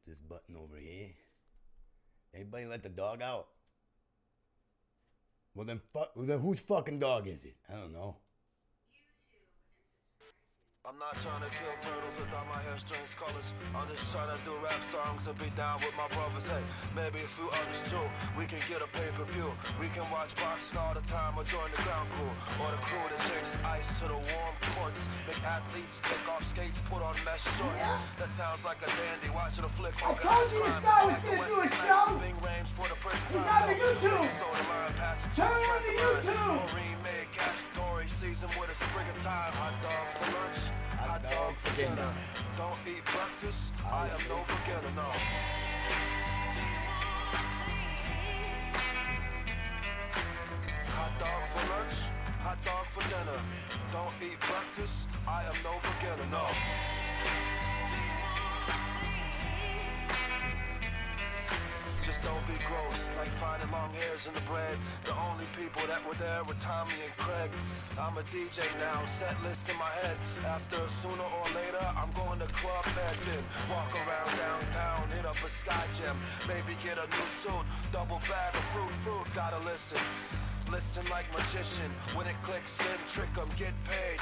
this button over here. Anybody let the dog out? Well then, whose fucking dog is it? I don't know. I'm not trying to kill turtles or dye my hair strange colors. I'm just trying to do rap songs and be down with my brothers. Hey, maybe a few others too. We can get a pay-per-view. We can watch boxing all the time or join the ground crew. Or the crew that changes ice to the warm courts. Make athletes take off skates, put on mesh shorts. Yeah. That sounds like a dandy watching a flick. I told you this guy was gonna do a show. He's on the YouTube. Turn on the YouTube. Remade cash story season with a sprig of thyme. Hot dog for lunch. Hot dog for dinner. Don't eat breakfast. I am no beginner, no. Hot dog for lunch. Hot dog for dinner. Don't eat breakfast. I am no beginner, no. Just don't be gross, like finding long hairs in the bread. The only people that were there were Tommy and Craig. I'm a DJ now, set list in my head. After sooner or later, I'm going to Club Med. Then walk around downtown, hit up a Sky Gym. Maybe get a new suit, double bag of fruit. Gotta listen. Listen like magician, when it clicks in, trick 'em, get paid.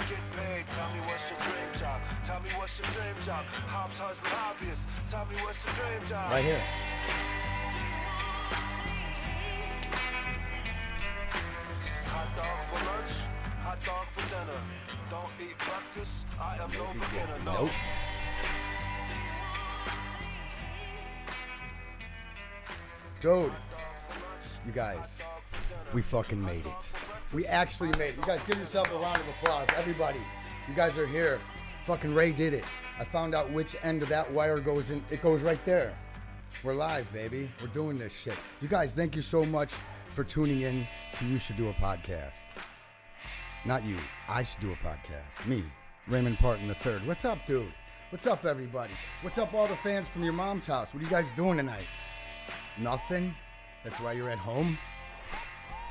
Tell me what's your dream job, tell me what's your dream job. Hobbs husband obvious, tell me what's your dream job. Right here. Hot dog for lunch, hot dog for dinner. Don't eat breakfast, I am no beginner, no. Nope. Dude, you guys, we fucking made it. We actually made it. You guys give yourself a round of applause. Everybody, you guys are here. Fucking Ray did it. I found out which end of that wire goes in. It goes right there. We're live, baby. We're doing this shit. You guys, thank you so much for tuning in to You Should Do a Podcast. Not you. I should do a podcast. Me, Raymond Parton III. What's up, dude? What's up, everybody? What's up, all the fans from your mom's house? What are you guys doing tonight? Nothing? That's why you're at home?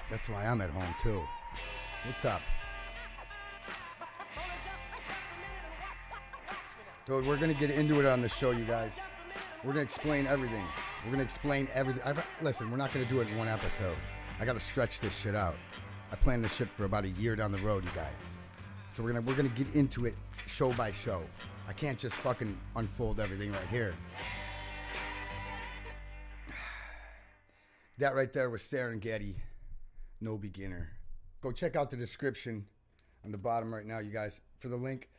That's why I'm at home, too. What's up? Dude, we're going to get into it on the show, you guys. We're going to explain everything. We're going to explain everything. Listen, we're not going to do it in one episode. I got to stretch this shit out. I planned this shit for about a year down the road, you guys. So we're gonna get into it show by show. I can't just fucking unfold everything right here. That right there was Serengeti, No Beginner. Go check out the description on the bottom right now, you guys, for the link.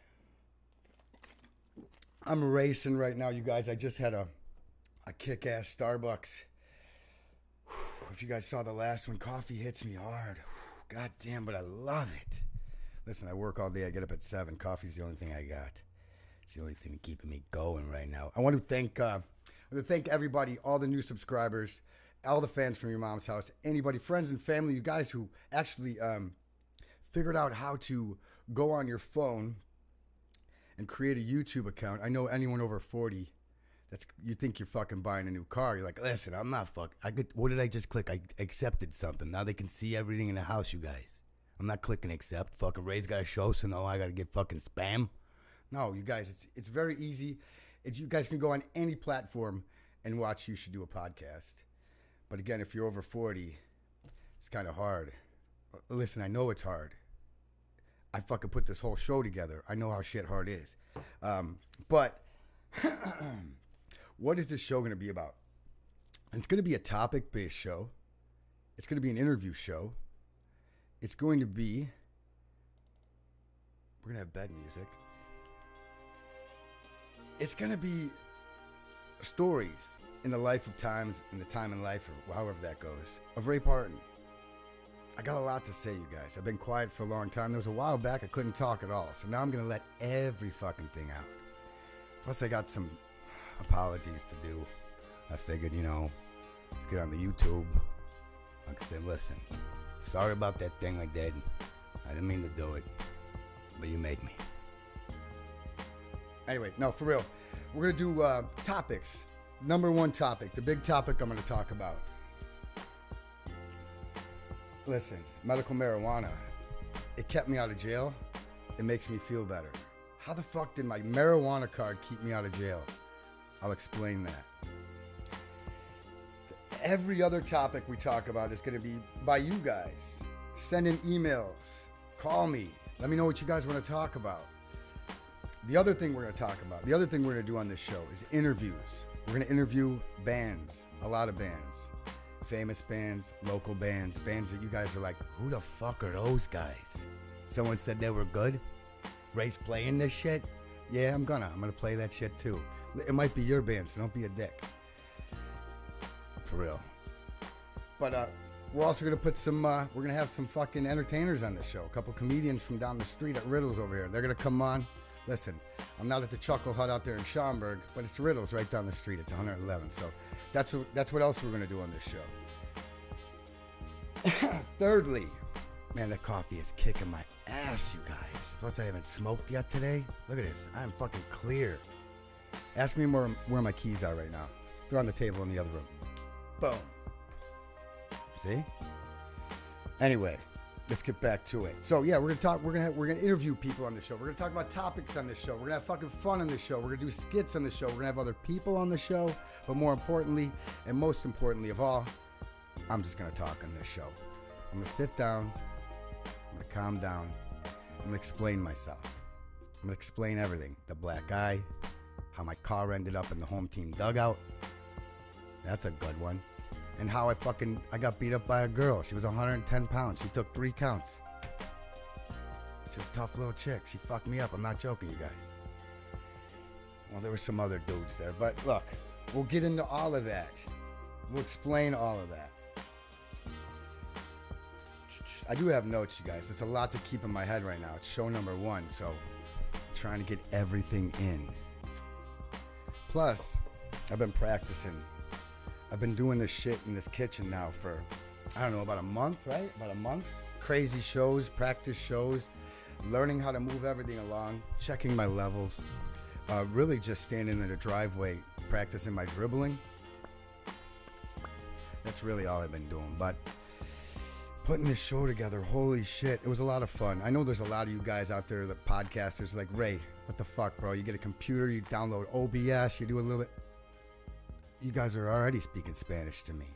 I'm racing right now, you guys. I just had a kick-ass Starbucks. If you guys saw the last one, coffee hits me hard. God damn, but I love it. Listen, I work all day. I get up at 7. Coffee's the only thing I got. It's the only thing keeping me going right now. I want to thank everybody, all the new subscribers, all the fans from your mom's house, anybody, friends and family, you guys who actually figured out how to go on your phone and create a YouTube account. I know anyone over 40, you think you're fucking buying a new car. You're like, listen, I'm not what did I just click? I accepted something. Now they can see everything in the house, you guys. I'm not clicking accept. Fucking Ray's got a show, so no, I got to get fucking spam. No, you guys, it's very easy. You guys can go on any platform and watch You Should Do a Podcast. But again, if you're over 40, it's kind of hard. Listen, I know it's hard. I fucking put this whole show together. I know how shit hard is. But what is this show going to be about? It's going to be a topic-based show. It's going to be an interview show. It's going to be... We're going to have bed music. It's going to be stories in the life of times, in the time in life, or however that goes, of Ray Parton. I got a lot to say, you guys. I've been quiet for a long time. There was a while back I couldn't talk at all. So now I'm going to let every fucking thing out. Plus I got some apologies to do. I figured, let's get on the YouTube. Like I said, listen, sorry about that thing I did. I didn't mean to do it, but you made me. Anyway, no, for real. We're going to do topics. Number one topic, the big topic I'm going to talk about. Listen, medical marijuana, it kept me out of jail. It makes me feel better. How the fuck did my marijuana card keep me out of jail? I'll explain that. Every other topic we talk about is going to be by you guys. Send in emails. Call me. Let me know what you guys want to talk about. The other thing we're going to talk about, the other thing we're going to do on this show is interviews. We're going to interview bands, a lot of bands. Famous bands, local bands, bands that you guys are like, who the fuck are those guys? Someone said they were good. Ray's playing this shit. Yeah, I'm gonna play that shit too. It might be your band, so don't be a dick. For real. But we're also gonna put some. We're gonna have some fucking entertainers on this show. A couple comedians from down the street at Riddles over here. They're gonna come on. Listen, I'm not at the Chuckle Hut out there in Schaumburg, but it's Riddles right down the street. It's 111. So that's what else we're gonna do on this show. Thirdly, man, that coffee is kicking my ass, you guys. Plus, I haven't smoked yet today. Look at this. I'm fucking clear. Ask me where my keys are right now. They're on the table in the other room. Boom. See? Anyway, let's get back to it. So yeah, we're gonna interview people on the show. We're gonna talk about topics on this show. We're gonna have fucking fun on this show. We're gonna do skits on the show. We're gonna have other people on the show. But more importantly, and most importantly of all, I'm just gonna talk on this show. I'm gonna sit down. I'm gonna calm down. I'm gonna explain myself. I'm gonna explain everything. The black eye, how my car ended up in the home team dugout. That's a good one. And how I got beat up by a girl. She was 110 pounds. She took 3 counts. She's a tough little chick. She fucked me up. I'm not joking, you guys. Well, there were some other dudes there. But look, we'll get into all of that. We'll explain all of that. I do have notes, you guys. There's a lot to keep in my head right now. It's show number 1, so I'm trying to get everything in. Plus, I've been practicing. I've been doing this shit in this kitchen now for, I don't know, about a month, right? About a month. Crazy shows, practice shows, learning how to move everything along, checking my levels, really just standing in the driveway, practicing my dribbling. That's really all I've been doing. But putting this show together, holy shit, it was a lot of fun. I know there's a lot of you guys out there, the podcasters, like, Ray, what the fuck, bro? You get a computer, you download OBS, you do a little bit. You guys are already speaking Spanish to me.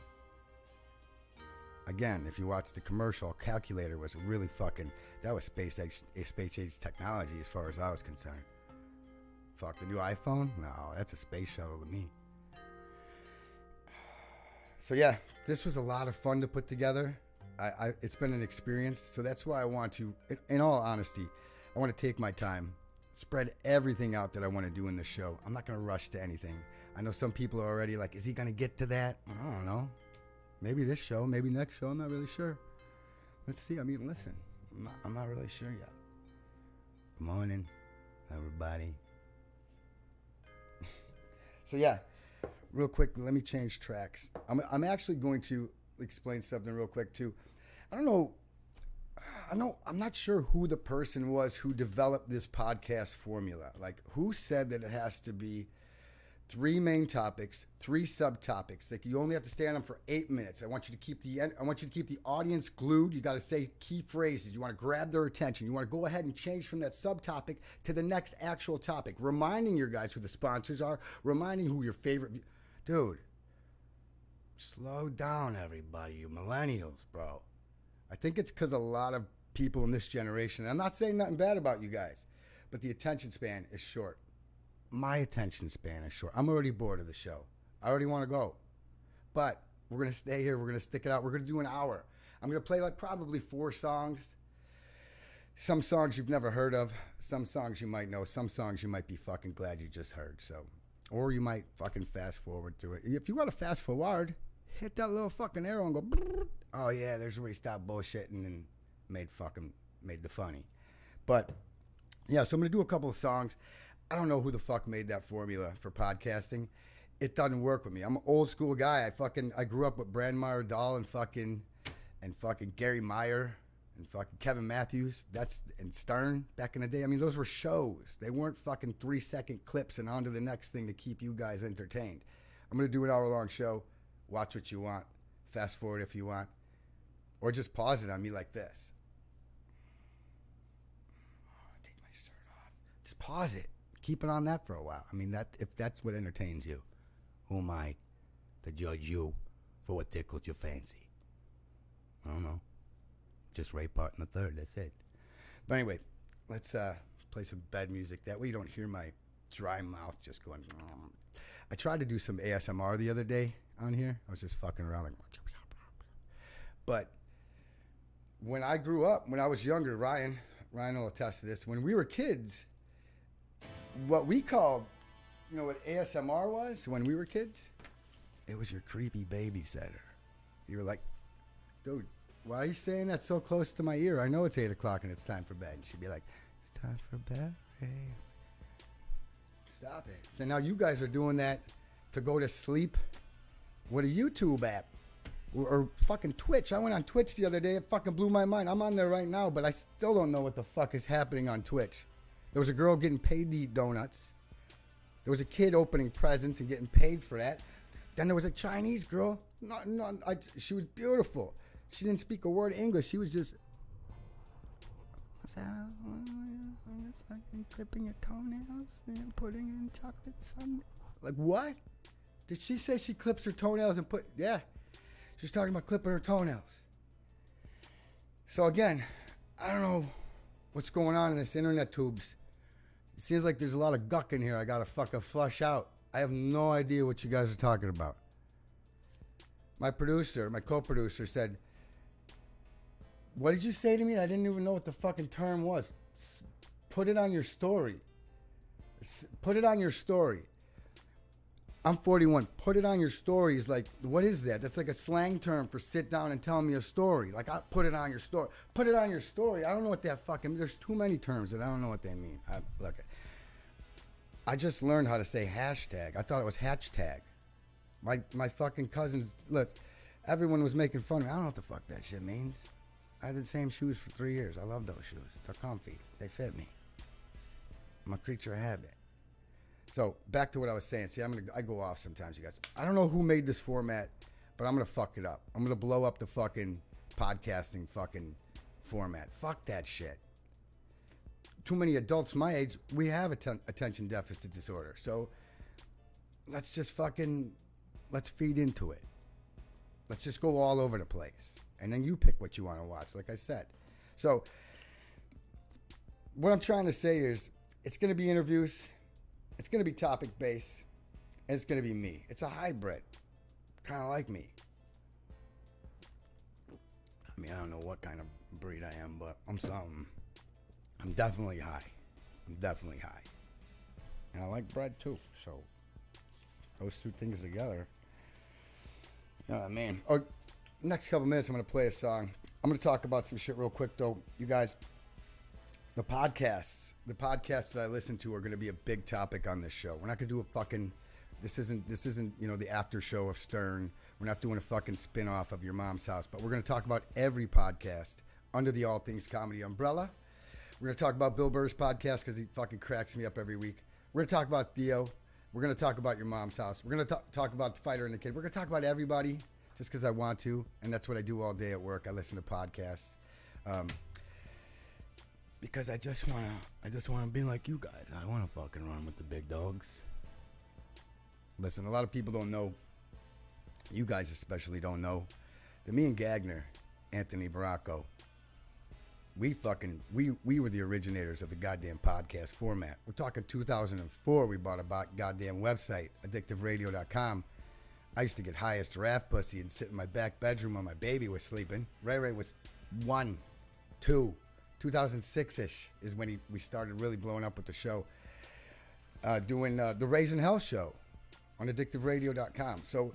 Again, if you watch the commercial, calculator was really fucking, that was space age technology as far as I was concerned. Fuck, the new iPhone? No, that's a space shuttle to me. So yeah, this was a lot of fun to put together. It's been an experience, so that's why I want to, in all honesty, I want to take my time, spread everything out that I want to do in the show. I'm not going to rush to anything. I know some people are already like, is he going to get to that? I don't know. Maybe this show, maybe next show. I'm not really sure. Let's see. I mean, listen, I'm not really sure yet. Good morning, everybody. So yeah, real quick, let me change tracks. I'm actually going to explain something real quick too. I'm not sure who the person was who developed this podcast formula. Like, who said that it has to be 3 main topics, 3 subtopics. Like, you only have to stay on them for 8 minutes. I want you to keep the audience glued. You got to say key phrases. You want to grab their attention. You want to go ahead and change from that subtopic to the next actual topic, reminding your guys who the sponsors are, reminding who your favorite. Dude, slow down, everybody, you millennials, bro. I think it's because a lot of people in this generation, I'm not saying nothing bad about you guys, but the attention span is short. My attention span is short. I'm already bored of the show. I already want to go. But we're going to stay here. We're going to stick it out. We're going to do an hour. I'm going to play like probably 4 songs. Some songs you've never heard of. Some songs you might know. Some songs you might be fucking glad you just heard. So, or you might fucking fast forward to it. If you want to fast forward, hit that little fucking arrow and go, brrr. Oh yeah, there's where he stopped bullshitting and made the funny. But yeah, so I'm going to do a couple of songs. I don't know who the fuck made that formula for podcasting. It doesn't work with me. I'm an old school guy. I grew up with Brandmeier Dahl and fucking Gary Meyer and fucking Kevin Matthews. And Stern back in the day. I mean, those were shows. They weren't fucking 3-second clips and on to the next thing to keep you guys entertained. I'm going to do an hour-long show. Watch what you want. Fast forward if you want. Or just pause it on me like this. Take my shirt off. Just pause it. Keep it on that for a while. I mean, if that's what entertains you, who am I to judge you for what tickles your fancy. I don't know. Just Ray Parton the Third. That's it. But anyway, let's play some bed music. That way you don't hear my dry mouth just going. I tried to do some ASMR the other day on here. I was just fucking around like. But when I grew up, when I was younger, Ryan will attest to this. When we were kids, what we called, you know what ASMR was when we were kids? It was your creepy babysitter. You were like, dude, why are you saying that so close to my ear? I know it's 8 o'clock and it's time for bed. And she'd be like, it's time for bed, Ray. Stop it. So now you guys are doing that to go to sleep with a YouTube app or fucking Twitch. I went on Twitch the other day. It fucking blew my mind. I'm on there right now, but I still don't know what the fuck is happening on Twitch. There was a girl getting paid to eat donuts. There was a kid opening presents and getting paid for that. Then there was a Chinese girl. She was beautiful. She didn't speak a word of English. She was just... What's that? It's like clipping your toenails and putting in chocolate sundae. Like, what? Did she say she clips her toenails and put... Yeah. She was talking about clipping her toenails. So again, I don't know what's going on in this internet tubes. It seems like there's a lot of guck in here I gotta fucking flush out. I have no idea what you guys are talking about. My co-producer said, what did you say to me? I didn't even know what the fucking term was. Put it on your story. Put it on your story. I'm 41. Put it on your story is like, what is that? That's like a slang term for sit down and tell me a story. Like, I put it on your story. Put it on your story. I don't know what that fucking, there's too many terms that I don't know what they mean. Look, I just learned how to say hashtag. I thought it was hashtag. My fucking cousins, look, everyone was making fun of me. I don't know what the fuck that shit means. I had the same shoes for 3 years. I love those shoes. They're comfy. They fit me. I'm a creature of habit. So back to what I was saying. See, I go off sometimes, you guys. I don't know who made this format, but I'm gonna fuck it up. I'm gonna blow up the fucking podcasting fucking format. Fuck that shit. Too many adults my age, we have attention deficit disorder. So let's just let's feed into it. Let's just go all over the place. And then you pick what you want to watch, like I said. So what I'm trying to say is it's going to be interviews. It's going to be topic-based. And it's going to be me. It's a hybrid. Kind of like me. I mean, I don't know what kind of breed I am, but I'm something. I'm definitely high. I'm definitely high. And I like bread, too. So those two things together. Oh, man. Oh, next couple minutes, I'm going to play a song. I'm going to talk about some shit real quick, though. You guys, the podcasts that I listen to are going to be a big topic on this show. We're not going to do a fucking, this isn't, you know, the after show of Stern. We're not doing a fucking spin-off of Your Mom's House, but we're going to talk about every podcast under the All Things Comedy umbrella. We're going to talk about Bill Burr's podcast because he fucking cracks me up every week. We're going to talk about Theo. We're going to talk about Your Mom's House. We're going to talk about The Fighter and the Kid. We're going to talk about everybody just because I want to, and that's what I do all day at work. I listen to podcasts because I just want to be like you guys. I want to fucking run with the big dogs. Listen, a lot of people don't know, you guys especially don't know, that me and Gagner, Anthony Baracco, we were the originators of the goddamn podcast format. We're talking 2004. We bought a goddamn website, addictiveradio.com. I used to get high as giraffe pussy and sit in my back bedroom while my baby was sleeping. Ray Ray was 2006-ish is when we started really blowing up with the show. Doing the Raising Hell show on addictiveradio.com. So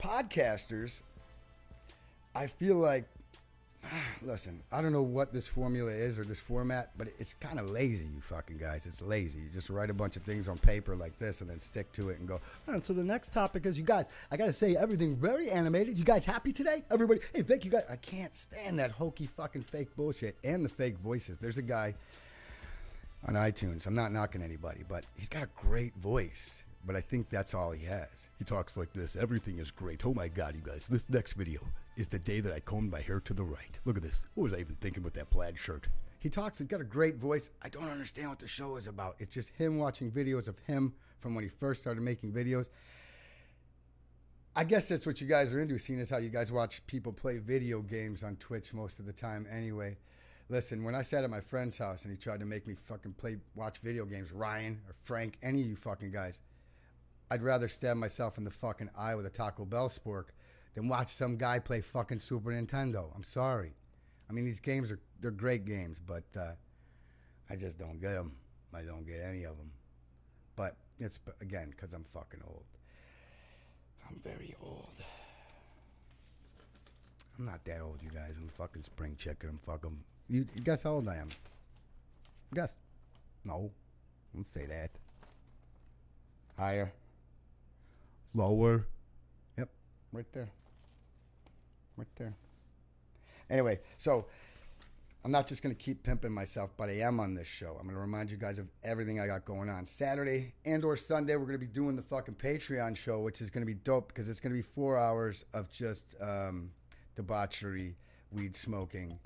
podcasters, I feel like, listen, I don't know what this formula is or this format, but it's kind of lazy, you fucking guys. It's lazy. You just write a bunch of things on paper like this and then stick to it and go, all right, so the next topic is, you guys, I got to say everything very animated. You guys happy today? Everybody, hey, thank you guys. I can't stand that hokey fucking fake bullshit and the fake voices. There's a guy on iTunes. I'm not knocking anybody, but he's got a great voice. But I think that's all he has. He talks like this. Everything is great. Oh, my God, you guys. This next video is the day that I combed my hair to the right. Look at this. What was I even thinking with that plaid shirt? He talks. He's got a great voice. I don't understand what the show is about. It's just him watching videos of him from when he first started making videos. I guess that's what you guys are into, seeing as how you guys watch people play video games on Twitch most of the time anyway. Listen, when I sat at my friend's house and he tried to make me fucking watch video games, Ryan or Frank, any of you fucking guys, I'd rather stab myself in the fucking eye with a Taco Bell spork than watch some guy play fucking Super Nintendo. I'm sorry. I mean, these games they're great games, but I just don't get them. I don't get any of them. But it's, again, because I'm fucking old. I'm very old. I'm not that old, you guys. I'm fucking spring chicken. I'm fucking... You guess how old I am? Guess. No. Don't say that. Higher. Lower. Yep. Right there. Right there. Anyway, so... I'm not just going to keep pimping myself, but I am on this show. I'm going to remind you guys of everything I got going on. Saturday and or Sunday, we're going to be doing the fucking Patreon show, which is going to be dope because it's going to be 4 hours of just debauchery, weed smoking.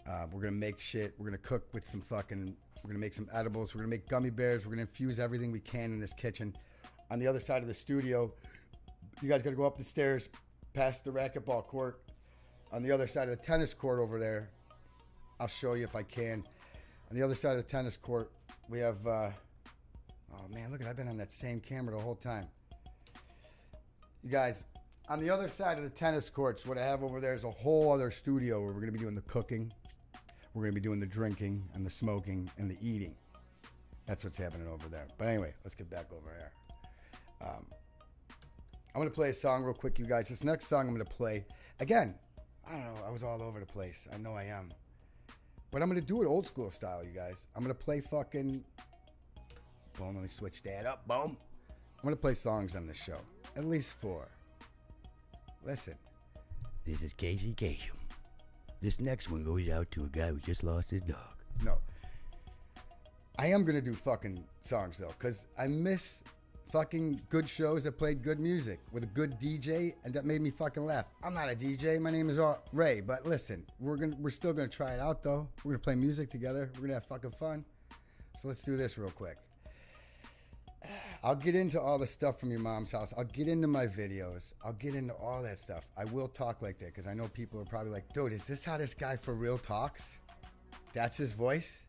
We're going to make shit. We're going to cook with some fucking... We're going to make some edibles. We're going to make gummy bears. We're going to infuse everything we can in this kitchen. On the other side of the studio, you guys got to go up the stairs, past the racquetball court. On the other side of the tennis court over there, I'll show you if I can. On the other side of the tennis court, we have... oh, man, look at... I've been on that same camera the whole time. You guys, on the other side of the tennis courts, what I have over there is a whole other studio where we're going to be doing the cooking. We're going to be doing the drinking and the smoking and the eating. That's what's happening over there. But anyway, let's get back over here. I'm going to play a song real quick, you guys. This next song I'm going to play... Again, I don't know. I was all over the place. I know I am. But I'm going to do it old school style, you guys. I'm going to play fucking... Boom, let me switch that up. Boom. I'm going to play songs on this show. At least 4. Listen. This is Casey Kasem. This next one goes out to a guy who just lost his dog. No. I am going to do fucking songs, though, because I miss fucking good shows that played good music with a good DJ and that made me fucking laugh. I'm not a DJ. My name is Ray, but listen, we're still gonna try it out though. We're gonna play music together. We're gonna have fucking fun. So let's do this real quick. I'll get into all the stuff from your mom's house. I'll get into my videos. I'll get into all that stuff. I will talk like that because I know people are probably like, dude, is this how this guy for real talks? That's his voice?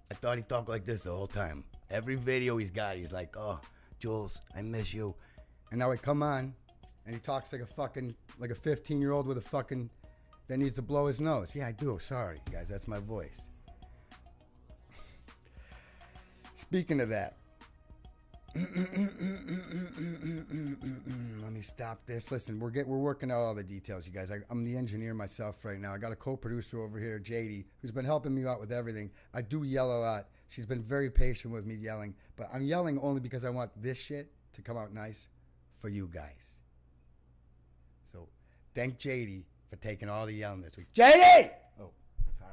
I thought he talked like this the whole time. Every video he's got, he's like, oh, Jules, I miss you. And now I come on, and he talks like a fucking, like a 15-year-old with a fucking, that needs to blow his nose. Yeah, I do. Sorry, guys, that's my voice. Speaking of that, let me stop this. Listen, we're working out all the details, you guys. I'm the engineer myself right now. I got a co-producer over here, JD, who's been helping me out with everything. I do yell a lot. She's been very patient with me yelling, but I'm yelling only because I want this shit to come out nice for you guys. So thank JD for taking all the yelling this week. JD! Oh,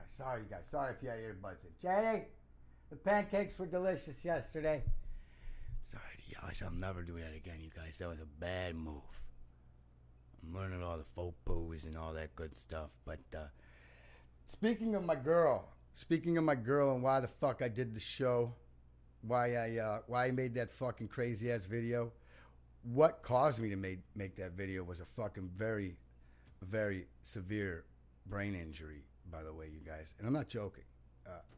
sorry, you guys. Sorry if you had earbuds in. JD, the pancakes were delicious yesterday. Sorry to yell. I shall never do that again, you guys. That was a bad move. I'm learning all the faux pas and all that good stuff. But speaking of my girl and why the fuck I did the show, why I made that fucking crazy ass video, what caused me to make that video was a fucking very, very severe brain injury, by the way, you guys. And I'm not joking.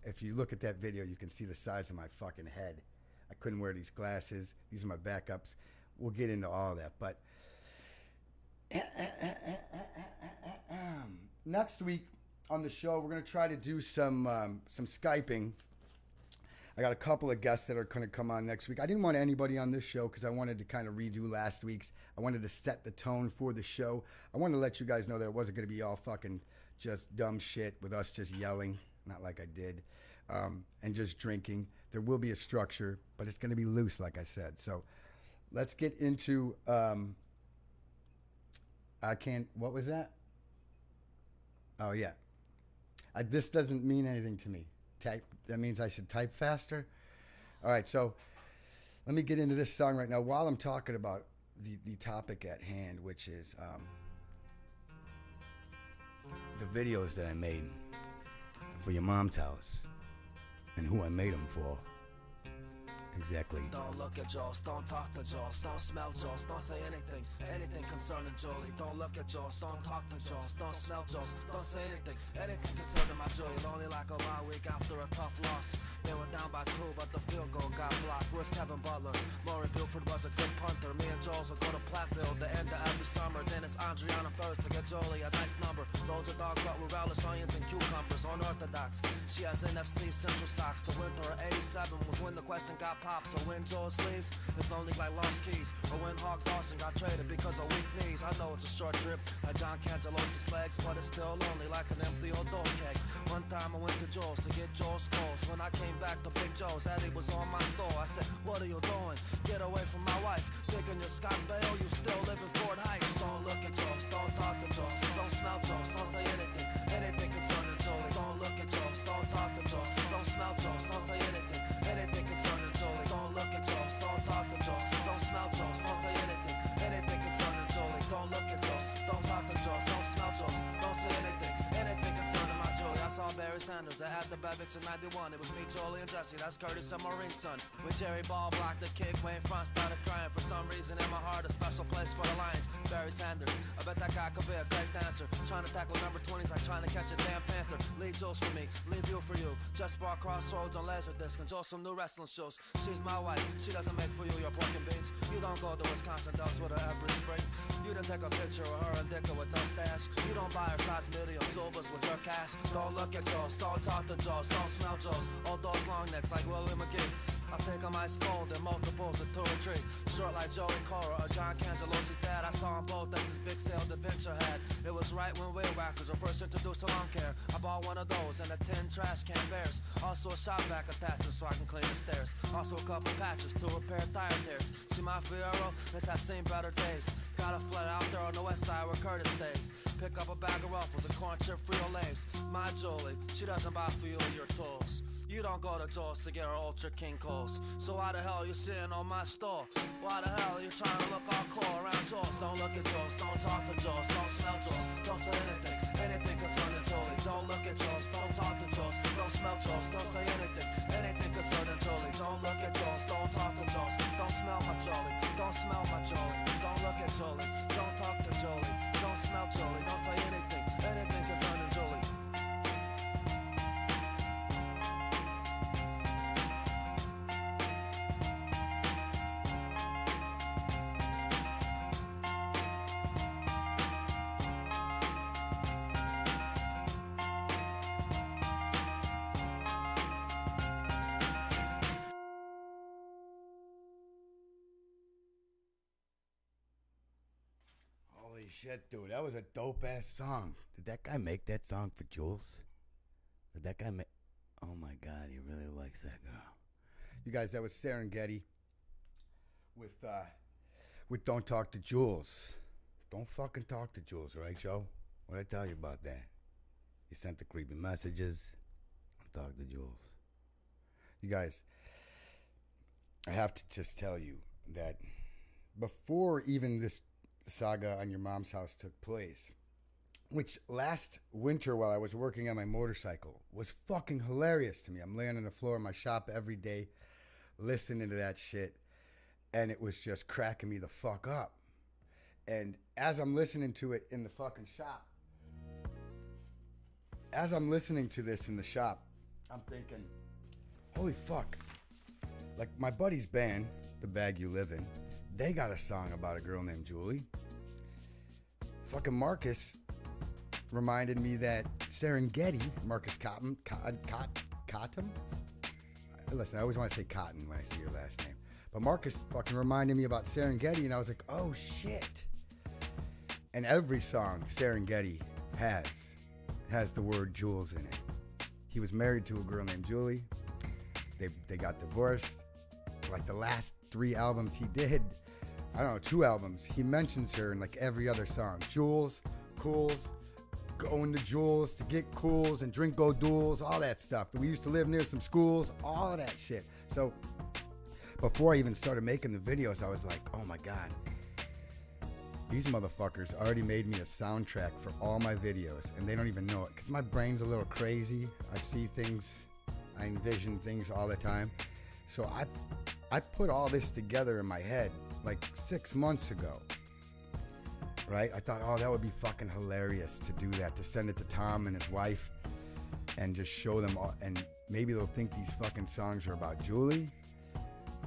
If you look at that video, you can see the size of my fucking head. I couldn't wear these glasses. These are my backups. We'll get into all that. But next week on the show, we're going to try to do some Skyping. I got a couple of guests that are going to come on next week. I didn't want anybody on this show because I wanted to kind of redo last week's. I wanted to set the tone for the show. I wanted to let you guys know that it wasn't going to be all fucking just dumb shit with us just yelling, not like I did, and just drinking. There will be a structure, but it's going to be loose, like I said. So let's get into, what was that? Oh, yeah. This doesn't mean anything to me. That means I should type faster. All right, so let me get into this song right now while I'm talking about the topic at hand, which is the videos that I made for your mom's house and who I made them for. Exactly. Don't look at Jules, don't talk to Jules, don't smell Jules, don't say anything concerning Julie. Don't look at Jules, don't talk to Jules, don't smell Jules, don't say anything concerning my Julie. Only like a bye week after a tough loss. They were down by 2, but the field goal got blocked. Where's Kevin Butler? Maury Buford was a good punter. Me and Jules will go to Platteville the end of every summer. Then it's Adriana first to get Jolie a nice number. Loads of dogs out with relish, onions, and cucumbers. Unorthodox. She has NFC Central socks. The winter of '87 was when the question got popped. So when Jules leaves, it's lonely like lost keys. Or when Hawk Dawson got traded because of weak knees. I know it's a short trip like John Cangelosi's legs, but it's still lonely like an empty old dose keg. One time I went to Jules to get Jules' calls. When I came back to Big Joe's, Eddie was on my store. I said, what are you doing? Get away from my wife. Thinking you're Scott Bale, you still live in Fort Heights. Don't look at Jules, don't talk to Jules, don't smell Jules, don't say anything concerning Julie. Don't look at Jules, don't talk to Jules, don't smell Jules, don't say anything concerning Julie. Don't look at Jules, don't talk to Jules, don't smell Jules, don't say anything concerning Julie. Don't look at Jules, don't talk to Jules, don't smell Jules, don't say anything concerning my Julie. I saw Barry Sanders at the Babbitt's in '91. It was me, Jolie, and Jesse. That's Curtis and Maureen's son. When Jerry Ball blocked the kick, Wayne Front started crying. For some reason in my heart, a special place for the Lions. Barry Sanders, I bet that guy could be a great dancer. Trying to tackle number 20s like trying to catch a damn panther. Leave Jules for me, leave you for you. Just bought Crossroads on Laserdisc and Jules some new wrestling shows. She's my wife, she doesn't make for you your pork and beans. You don't go to Wisconsin Dells with her every spring. You didn't take a picture of her and Dicker with no stash. You don't buy her size medium silvers with your cash. Don't look at Jules, don't talk to Jules, don't smell Jules. Old those long necks like Willie McGee. I think I might scold in multiples of 2 or 3. Short like Joey Cora or John Cangelosi's dad. I saw them both at this big sale that Venture had. It was right when wheel whackers were first introduced to lawn care. I bought one of those and a 10 trash can bears. Also a shop vac attachment so I can clean the stairs. Also a couple patches to repair tire tears. See my Fiero? It's I've seen better days. Got a flat out there on the west side where Curtis stays. Pick up a bag of Ruffles and corn chip Frito-Lays. My Jolie, she doesn't buy for you your tools. You don't go to Jules to get her Ultra King Coles. So why the hell you sitting on my store? Why the hell you trying to look all cool around Jules? Don't look at Jules, don't talk to Jules, don't smell Jules, don't say anything concerning Julie. Don't look at Jules, don't talk to Jules, don't smell Jules, don't say anything concerning Julie. Don't look at Jules, don't talk to Jules, don't smell my Julie, don't smell my Julie. Don't look at Julie, don't talk to Julie, don't smell Julie, don't say anything concerning Julie. Holy shit, dude. That was a dope-ass song. Did that guy make that song for Jules? Did that guy make... Oh, my God. He really likes that girl. You guys, that was Serengeti with Don't Talk to Jules. Don't fucking talk to Jules, right, Joe? What'd I tell you about that? You sent the creepy messages. Don't talk to Jules. You guys, I have to just tell you that before even this saga on your mom's house took place, which last winter while I was working on my motorcycle was fucking hilarious to me. I'm laying on the floor in my shop every day listening to that shit, and it was just cracking me the fuck up. And as I'm listening to it in the fucking shop, as I'm listening to this in the shop, I'm thinking, holy fuck. Like my buddy's band, The Bag You Live In, they got a song about a girl named Julie. Fucking Marcus reminded me that Serengeti, Marcus Cotton. Listen, I always want to say Cotton when I see your last name. But Marcus fucking reminded me about Serengeti, and I was like, oh shit. And every song Serengeti has the word Jules in it. He was married to a girl named Julie. They got divorced. Like the last 3 albums he did, I don't know, 2 albums, he mentions her in like every other song. Jules, Cools, going to Jules to get cools and drink go duels, all that stuff. We used to live near some schools, all of that shit. So before I even started making the videos, I was like, oh my God, these motherfuckers already made me a soundtrack for all my videos, and they don't even know it, because my brain's a little crazy. I see things, I envision things all the time. So I put all this together in my head like 6 months ago, right? I thought, oh, that would be fucking hilarious to do that, to send it to Tom and his wife and just show them all, and maybe they'll think these fucking songs are about Julie.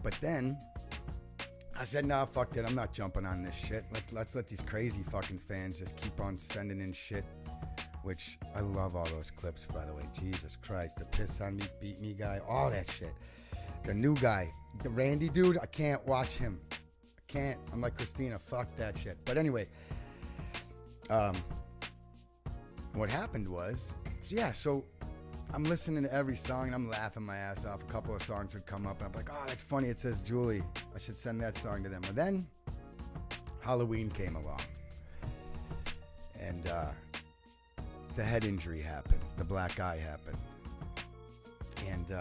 But then I said, nah, fuck that. I'm not jumping on this shit. Let's let these crazy fucking fans just keep on sending in shit, which I love all those clips, by the way. Jesus Christ. The piss on me, beat me guy, all that shit. The new guy, the Randy dude, I can't watch him. I can't. I'm like Christina, fuck that shit. But anyway, what happened was, so I'm listening to every song and I'm laughing my ass off. A couple of songs would come up and I'm like, oh, that's funny. It says Julie. I should send that song to them. But then Halloween came along and the head injury happened. The black eye happened. And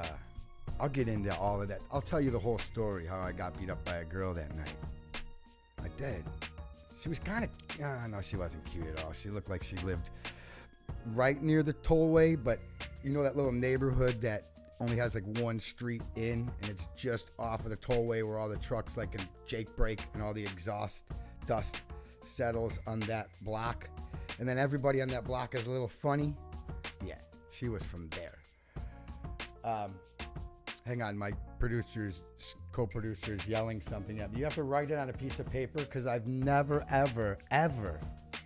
I'll get into all of that. I'll tell you the whole story, how I got beat up by a girl that night. I did. She was kind of, no, she wasn't cute at all. She looked like she lived right near the tollway, but you know that little neighborhood that only has like one street in, and it's just off of the tollway where all the trucks like can Jake brake and all the exhaust dust settles on that block, and then everybody on that block is a little funny. Yeah, she was from there. Hang on, my co-producers yelling something at me. You have to write it on a piece of paper because I've never, ever, ever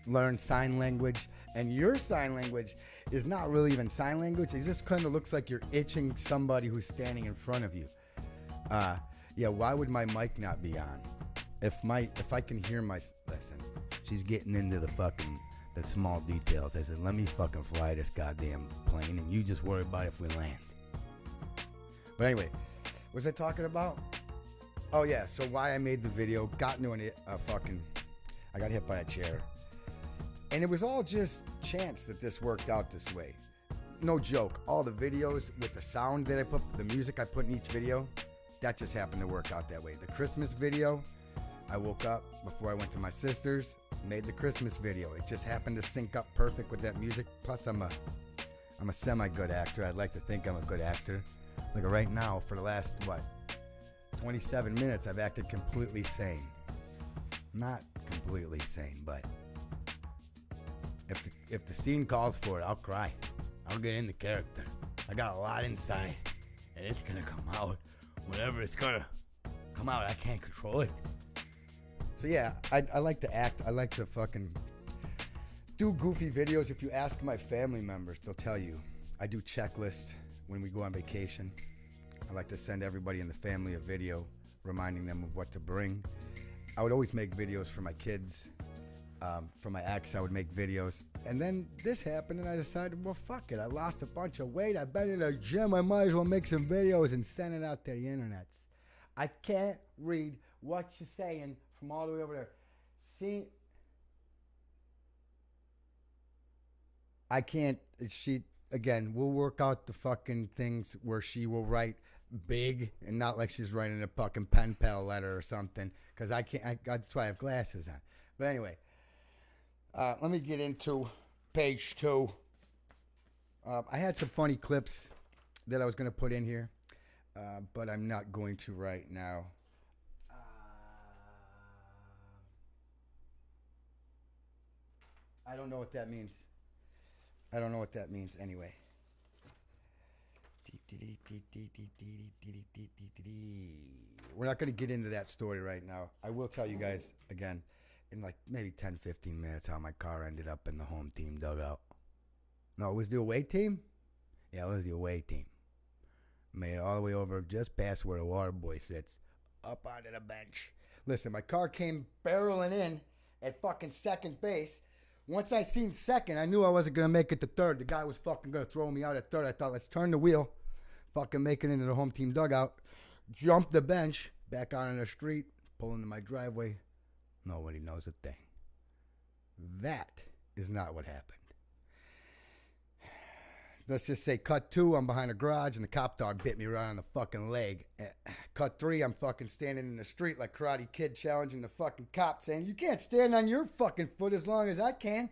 learned sign language. And your sign language is not really even sign language. It just kind of looks like you're itching somebody who's standing in front of you. Yeah, why would my mic not be on? If I can hear listen, she's getting into the small details. I said, let me fucking fly this goddamn plane and you just worry about if we land. But anyway, what was I talking about? Oh yeah, so why I made the video, got into I got hit by a chair. And it was all just chance that this worked out this way. No joke, all the videos with the sound that I put, the music I put in each video, that just happened to work out that way. The Christmas video, I woke up before I went to my sister's, made the Christmas video. It just happened to sync up perfect with that music. Plus I'm a semi-good actor. I'd like to think I'm a good actor. Like right now, for the last, 27 minutes, I've acted completely sane. Not completely sane, but if the scene calls for it, I'll cry. I'll get in the character. I got a lot inside, and it's gonna come out. Whatever it's gonna come out, I can't control it. So yeah, I like to act. I like to fucking do goofy videos. If you ask my family members, they'll tell you. I do checklists when we go on vacation. I like to send everybody in the family a video reminding them of what to bring. I would always make videos for my kids. For my ex, I would make videos. And then this happened and I decided, well, fuck it. I lost a bunch of weight. I've been in a gym. I might as well make some videos and send it out to the internet. I can't read what you're saying from all the way over there. See, I can't, again, we'll work out the fucking things where she will write big and not like she's writing a fucking pen pal letter or something, because I can't, that's why I have glasses on. But anyway, let me get into page 2. I had some funny clips that I was going to put in here, but I'm not going to right now. I don't know what that means. I don't know what that means anyway. We're not going to get into that story right now. I will tell you guys again in like maybe 10-15 minutes how my car ended up in the home team dugout. No, it was the away team? Yeah, it was the away team. Made it all the way over just past where the water boy sits, up onto the bench. Listen, my car came barreling in at fucking second base. Once I seen second, I knew I wasn't going to make it to third. The guy was fucking going to throw me out at third. I thought, let's turn the wheel. Fucking make it into the home team dugout. Jump the bench. Back out on the street. Pull into my driveway. Nobody knows a thing. That is not what happened. Let's just say cut 2, I'm behind a garage and the cop dog bit me right on the fucking leg. Cut 3, I'm fucking standing in the street like Karate Kid challenging the fucking cop saying, you can't stand on your fucking foot as long as I can.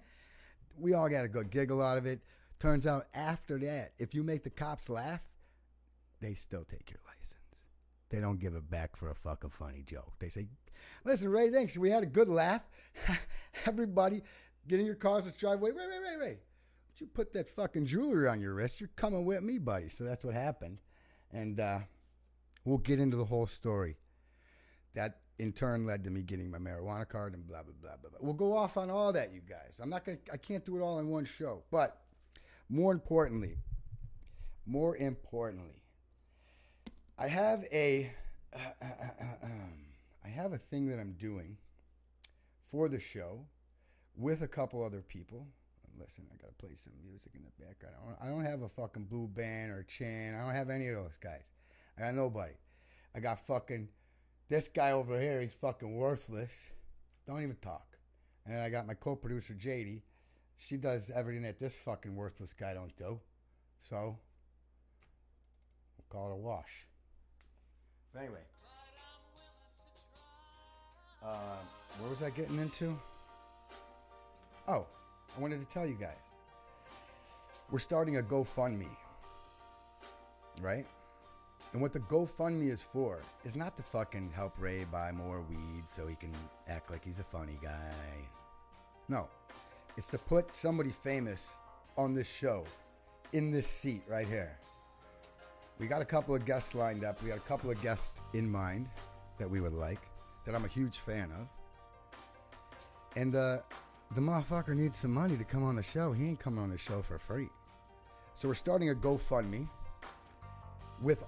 We all got a good giggle out of it. Turns out after that, if you make the cops laugh, they still take your license. They don't give it back for a fucking funny joke. They say, listen, Ray, thanks. We had a good laugh. Everybody, get in your cars, let's drive away. Ray. Would you put that fucking jewelry on your wrist? You're coming with me, buddy. So that's what happened. And we'll get into the whole story. That in turn led to me getting my marijuana card and blah, blah, blah, blah, blah. We'll go off on all that, you guys. I can't do it all in one show. But more importantly, I have a thing that I'm doing for the show with a couple other people. Listen, I gotta play some music in the background. I don't have a fucking Blue Band or Chan. I don't have any of those guys. I got nobody. I got fucking this guy over here. He's fucking worthless. Don't even talk. And then I got my co-producer JD. She does everything that this fucking worthless guy don't do. So we'll call it a wash. But anyway, what was I getting into? Oh, I wanted to tell you guys. We're starting a GoFundMe, right? And what the GoFundMe is for is not to fucking help Ray buy more weed so he can act like he's a funny guy. No, it's to put somebody famous on this show in this seat right here. We got a couple of guests lined up. We got a couple of guests in mind that we would like, that I'm a huge fan of. And the motherfucker needs some money to come on the show. He ain't coming on the show for free. So we're starting a GoFundMe with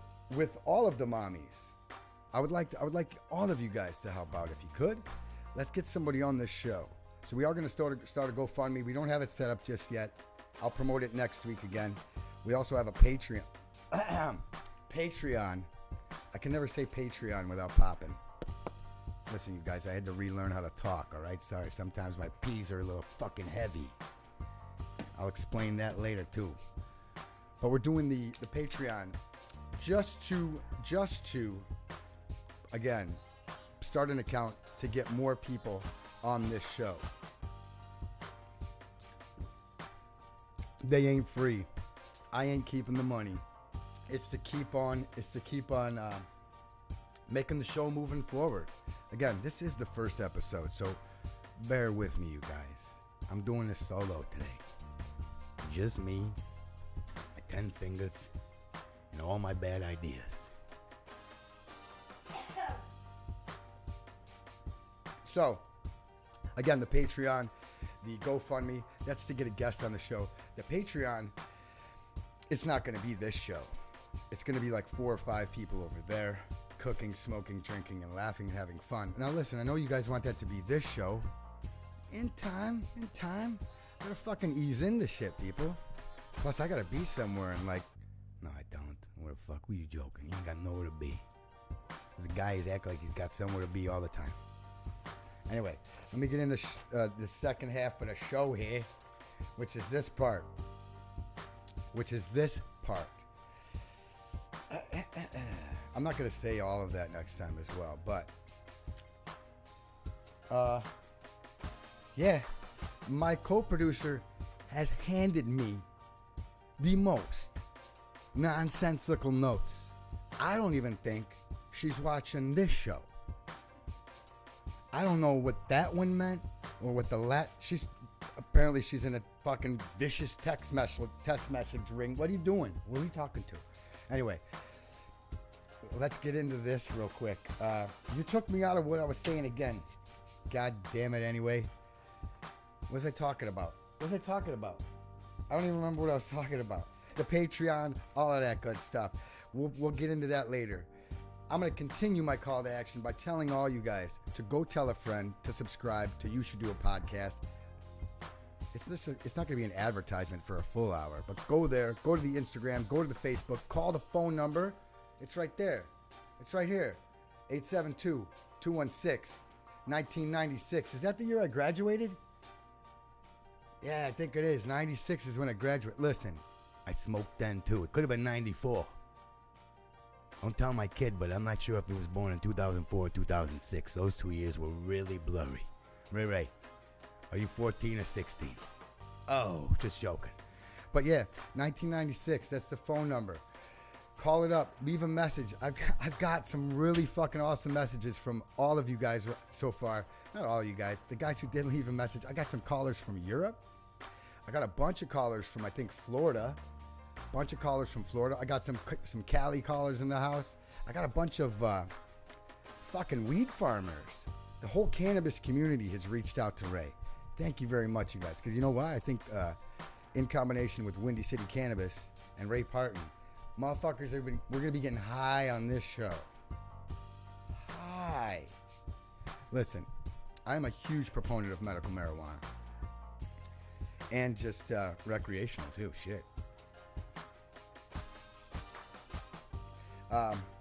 all of the mommies. I would like all of you guys to help out if you could. Let's get somebody on this show. So we are going to start a GoFundMe. We don't have it set up just yet. I'll promote it next week again. We also have a Patreon. Patreon. I can never say Patreon without popping. Listen, you guys, I had to relearn how to talk, all right? Sorry, sometimes my P's are a little fucking heavy. I'll explain that later, too. But we're doing the Patreon just to, again, start an account to get more people on this show. They ain't free. I ain't keeping the money. It's to keep on making the show moving forward. Again, this is the first episode, so bear with me, you guys. I'm doing this solo today. Just me, my 10 fingers, and all my bad ideas. So, again, the Patreon, the GoFundMe, that's to get a guest on the show. The Patreon, it's not going to be this show. It's going to be like 4 or 5 people over there, cooking, smoking, drinking, and laughing and having fun. Now listen, I know you guys want that to be this show. In time. Gotta fucking ease into shit, people. Plus, I gotta be somewhere and like, no, I don't. Where the fuck were you joking? You ain't got nowhere to be. There's a guy who's act like he's got somewhere to be all the time. Anyway, let me get into the second half of the show here, which is this part. I'm not going to say all of that next time as well, but yeah, my co-producer has handed me the most nonsensical notes. I don't even think she's watching this show. I don't know what that one meant or what she's in a fucking vicious text message ring. What are you doing? What are you talking to? Anyway, let's get into this real quick. You took me out of what I was saying again. God damn it, anyway. What was I talking about? I don't even remember what I was talking about. The Patreon, all of that good stuff. We'll get into that later. I'm going to continue my call to action by telling all you guys to go tell a friend to subscribe to You Should Do a Podcast. It's not going to be an advertisement for a full hour, but go there, go to the Instagram, go to the Facebook, call the phone number. It's right there. It's right here. 872-216-1996. Is that the year I graduated? Yeah, I think it is. 96 is when I graduated. Listen, I smoked then too. It could have been 94. Don't tell my kid, but I'm not sure if he was born in 2004 or 2006. Those 2 years were really blurry. Ray, are you 14 or 16? Oh, just joking. But yeah, 1996, that's the phone number. Call it up. Leave a message. I've got some really fucking awesome messages from all of you guys so far. Not all you guys. The guys who did leave a message. I got some callers from Europe. I got a bunch of callers from, I think, Florida. Bunch of callers from Florida. I got some Cali callers in the house. I got a bunch of fucking weed farmers. The whole cannabis community has reached out to Ray. Thank you very much, you guys. Because you know why? I think in combination with Windy City Cannabis and Ray Parton, motherfuckers, we're going to be getting high on this show. High. Listen, I'm a huge proponent of medical marijuana. And just recreational, too. Shit.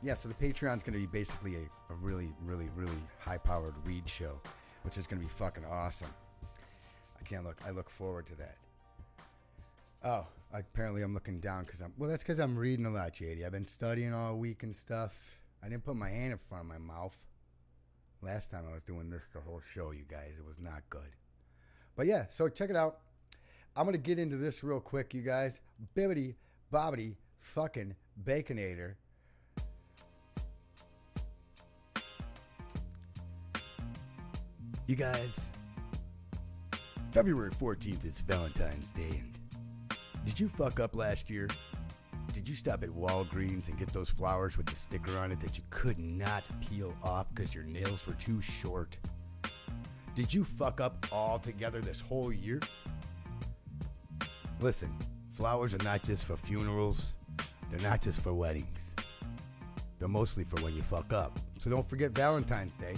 Yeah, so the Patreon's going to be basically a really, really, really high-powered weed show, which is going to be fucking awesome. I look forward to that. Oh, apparently I'm looking down that's because I'm reading a lot, JD. I've been studying all week and stuff. I didn't put my hand in front of my mouth. Last time I was doing this the whole show, you guys. It was not good. But yeah, so check it out. I'm going to get into this real quick, you guys. Bibbity, bobbity, fucking baconator. You guys, February 14th is Valentine's Day, and did you fuck up last year? Did you stop at Walgreens and get those flowers with the sticker on it that you could not peel off because your nails were too short? Did you fuck up altogether this whole year? Listen, flowers are not just for funerals. They're not just for weddings. They're mostly for when you fuck up. So don't forget Valentine's Day.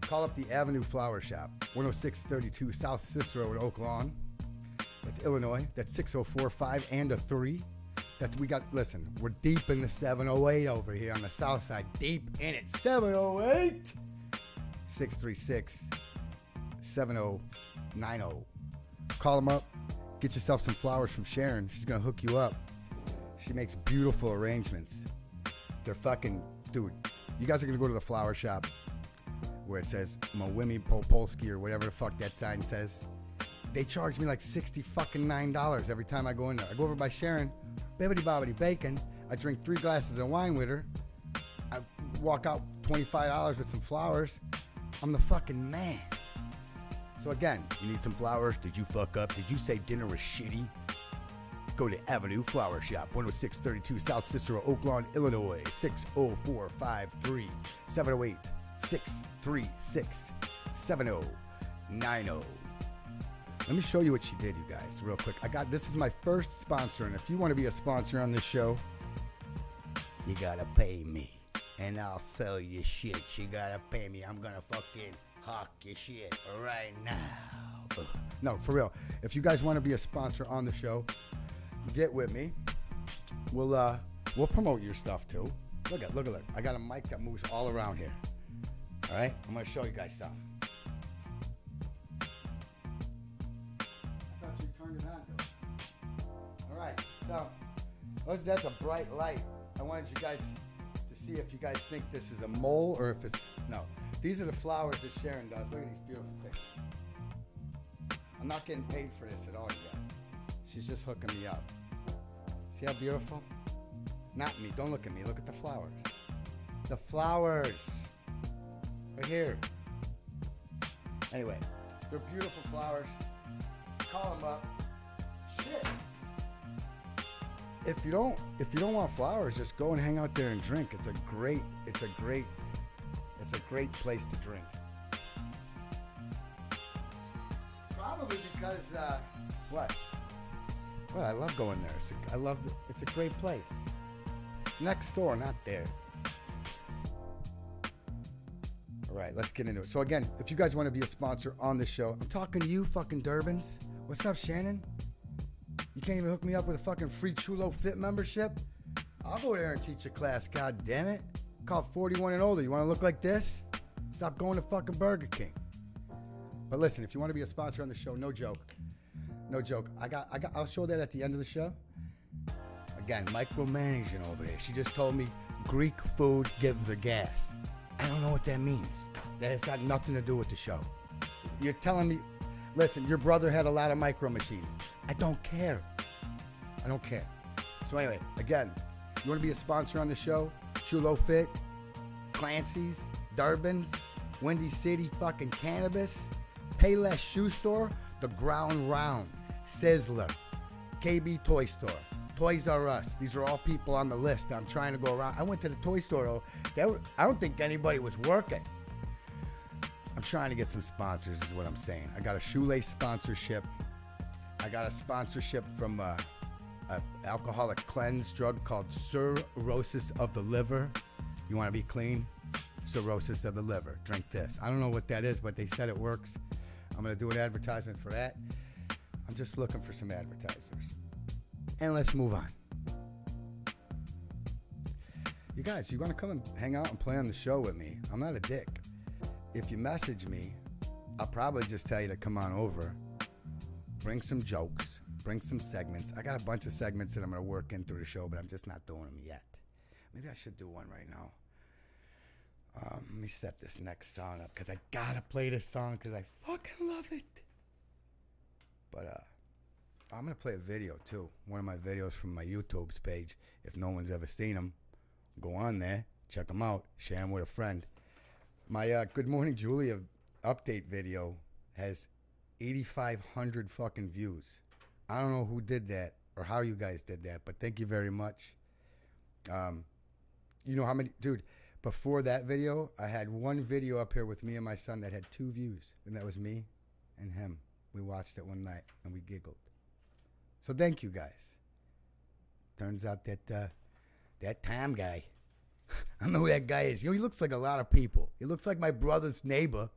Call up the Avenue Flower Shop, 10632 South Cicero in Oak Lawn. That's Illinois. That's 604-5 and a 3. Listen, we're deep in the 708 over here on the south side. Deep in it. 708 636 7090. Call them up. Get yourself some flowers from Sharon. She's going to hook you up. She makes beautiful arrangements. They're fucking, dude, you guys are going to go to the flower shop where it says Mowimi Popolski or whatever the fuck that sign says. They charge me like $69 every time I go in there. I go over by Sharon, bibbity bobbity bacon. I drink 3 glasses of wine with her. I walk out $25 with some flowers. I'm the fucking man. So again, you need some flowers? Did you fuck up? Did you say dinner was shitty? Go to Avenue Flower Shop, 10632 South Cicero, Oak Lawn, Illinois, 60453 708 636 7090. Let me show you what she did, you guys, real quick. This is my first sponsor, and if you want to be a sponsor on this show, you gotta pay me, and I'll sell you shit. You gotta pay me. I'm gonna fucking hawk your shit right now. No, for real. If you guys want to be a sponsor on the show, get with me. We'll promote your stuff too. Look at. I got a mic that moves all around here. All right, I'm gonna show you guys something. I thought you turned it on, though. All right, so that's a bright light. I wanted you guys to see if you guys think this is a mole or if it's no. These are the flowers that Sharon does. Look at these beautiful things. I'm not getting paid for this at all, you guys. She's just hooking me up. See how beautiful? Not me. Don't look at me. Look at the flowers. The flowers. Right here. Anyway, they're beautiful flowers. Call them up. Shit. If you don't want flowers, just go and hang out there and drink. It's a great place to drink. Probably because what? Well, I love going there. It's a great place. Next door, not there. All right, let's get into it. So again, if you guys want to be a sponsor on the show, I'm talking to you fucking Durbans. What's up, Shannon? You can't even hook me up with a fucking free Chulo Fit membership? I'll go there and teach a class, god damn it. Call 41 and older. You want to look like this? Stop going to fucking Burger King. But listen, if you want to be a sponsor on the show, no joke. No joke. I'll show that at the end of the show. Again, micromanaging over here. She just told me Greek food gives her gas. I don't know what that means. That has got nothing to do with the show. You're telling me, listen, your brother had a lot of micro machines. I don't care. I don't care. So anyway, again, You want to be a sponsor on the show? Chulo Fit, Clancy's, Durbin's, Windy City fucking Cannabis, Payless Shoe Store, The Ground Round, Sizzler, KB Toy Store, Toys R Us. These are all people on the list. I'm trying to go around. I went to the toy store, though. I don't think anybody was working. I'm trying to get some sponsors is what I'm saying. I got a shoelace sponsorship. I got a sponsorship from an alcoholic cleanse drug called cirrhosis of the liver. You want to be clean? Cirrhosis of the liver. Drink this. I don't know what that is, but they said it works. I'm going to do an advertisement for that. I'm just looking for some advertisers. And let's move on. You guys, you want to come and hang out and play on the show with me? I'm not a dick. If you message me, I'll probably just tell you to come on over. Bring some jokes. Bring some segments. I got a bunch of segments that I'm going to work in through the show, but I'm just not doing them yet. Maybe I should do one right now. Let me set this next song up because I got to play this song because I fucking love it. But I'm going to play a video too. One of my videos from my YouTube's page. If no one's ever seen them, go on there. Check them out. Share them with a friend. My Good Morning Julia update video has 8,500 fucking views. I don't know who did that or how you guys did that, but thank you very much. You know how many, dude, before that video, I had one video up here with me and my son that had 2 views, and that was me and him. We watched it one night, and we giggled. So thank you, guys. Turns out that that Tom guy, I know who that guy is. You know, he looks like a lot of people. He looks like my brother's neighbor,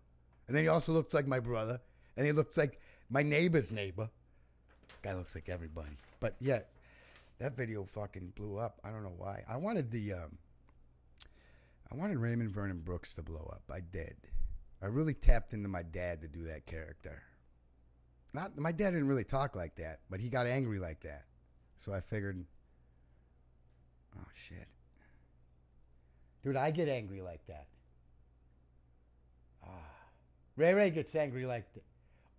and then he also looks like my brother, and he looks like my neighbor's neighbor. Guy looks like everybody. But yeah, that video fucking blew up. I don't know why. I wanted Raymond Vernon Brooks to blow up. I did. I really tapped into my dad to do that character. My dad didn't really talk like that, but he got angry like that. So I figured, oh shit. Dude, I get angry like that. Ray gets angry like that.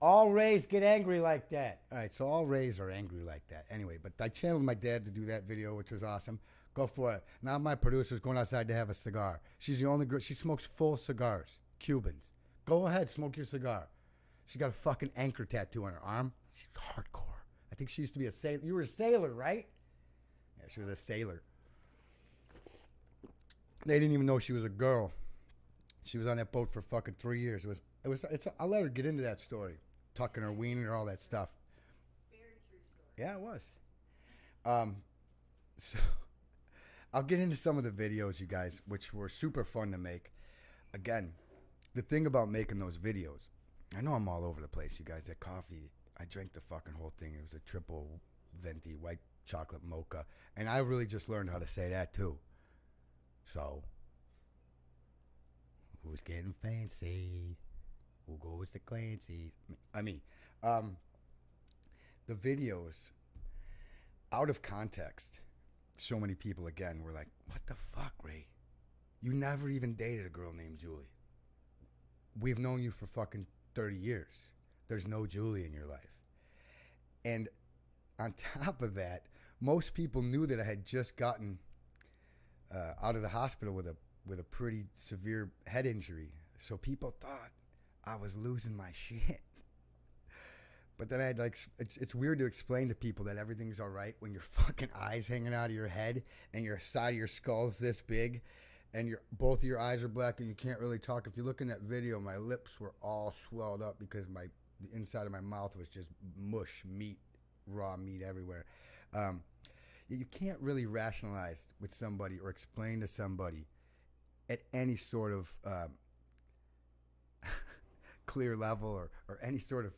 All Rays get angry like that. All right, so all Rays are angry like that. Anyway, but I channeled my dad to do that video, which was awesome. Go for it. Now my producer's going outside to have a cigar. She's the only girl. She smokes full cigars. Cubans. Go ahead, smoke your cigar. She got a fucking anchor tattoo on her arm. She's hardcore. I think she used to be a sailor. You were a sailor, right? Yeah, she was a sailor. They didn't even know she was a girl. She was on that boat for fucking 3 years. I'll let her get into that story. Tucking her, weaning her, all that stuff. Very true story. Yeah, it was. So I'll get into some of the videos, you guys, which were super fun to make. Again, the thing about making those videos, I know I'm all over the place, you guys. That coffee, I drank the fucking whole thing. It was a triple venti white chocolate mocha. And I really just learned how to say that, too. So, who's getting fancy? Who goes to Clancy's? The videos, out of context, so many people, again, were like, what the fuck, Ray? You never even dated a girl named Julie. We've known you for fucking 30 years. There's no Julie in your life. And on top of that, most people knew that I had just gotten out of the hospital with a pretty severe head injury. So people thought I was losing my shit. But then it's weird to explain to people that everything's all right when your fucking eyes hanging out of your head and your side of your skull's this big and both of your eyes are black and you can't really talk. If you look in that video, my lips were all swelled up because the inside of my mouth was just mush, meat, raw meat everywhere. You can't really rationalize with somebody or explain to somebody at any sort of clear level or any sort of,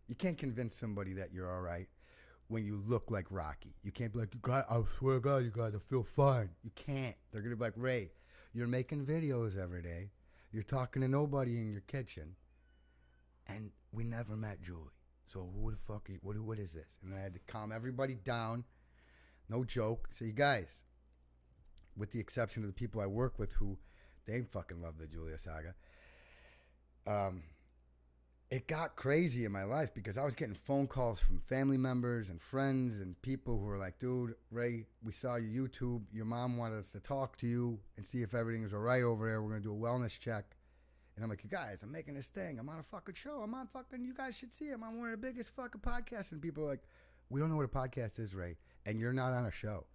you can't convince somebody that you're all right when you look like Rocky. You can't be like, I swear to God, you guys, I feel fine. You can't. They're going to be like, Ray, you're making videos every day. You're talking to nobody in your kitchen. And we never met Julie. So who the fuck, what is this? And I had to calm everybody down. No joke. So you guys, with the exception of the people I work with who, they fucking love the Julia saga. it got crazy in my life because I was getting phone calls from family members and friends and people who were like, dude, Ray, we saw your YouTube. Your mom wanted us to talk to you and see if everything is all right over there. We're going to do a wellness check. And I'm like, you guys, I'm making this thing. I'm on a fucking show. I'm on fucking, you guys should see it. I'm on one of the biggest fucking podcasts. And people are like, we don't know what a podcast is, Ray. And you're not on a show.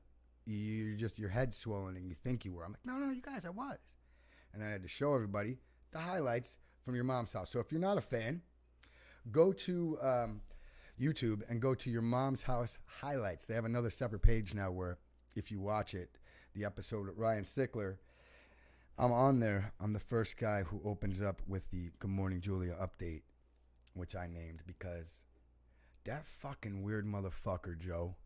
You're just, your head's swollen and you think you were. I'm like, no, you guys, I was. And then I had to show everybody the highlights from your mom's house. So if you're not a fan, go to YouTube and go to your mom's house highlights. They have another separate page now where if you watch it, the episode with Ryan Stickler, I'm on there. I'm the first guy who opens up with the Good Morning Julia update, which I named because that fucking weird motherfucker, Joe,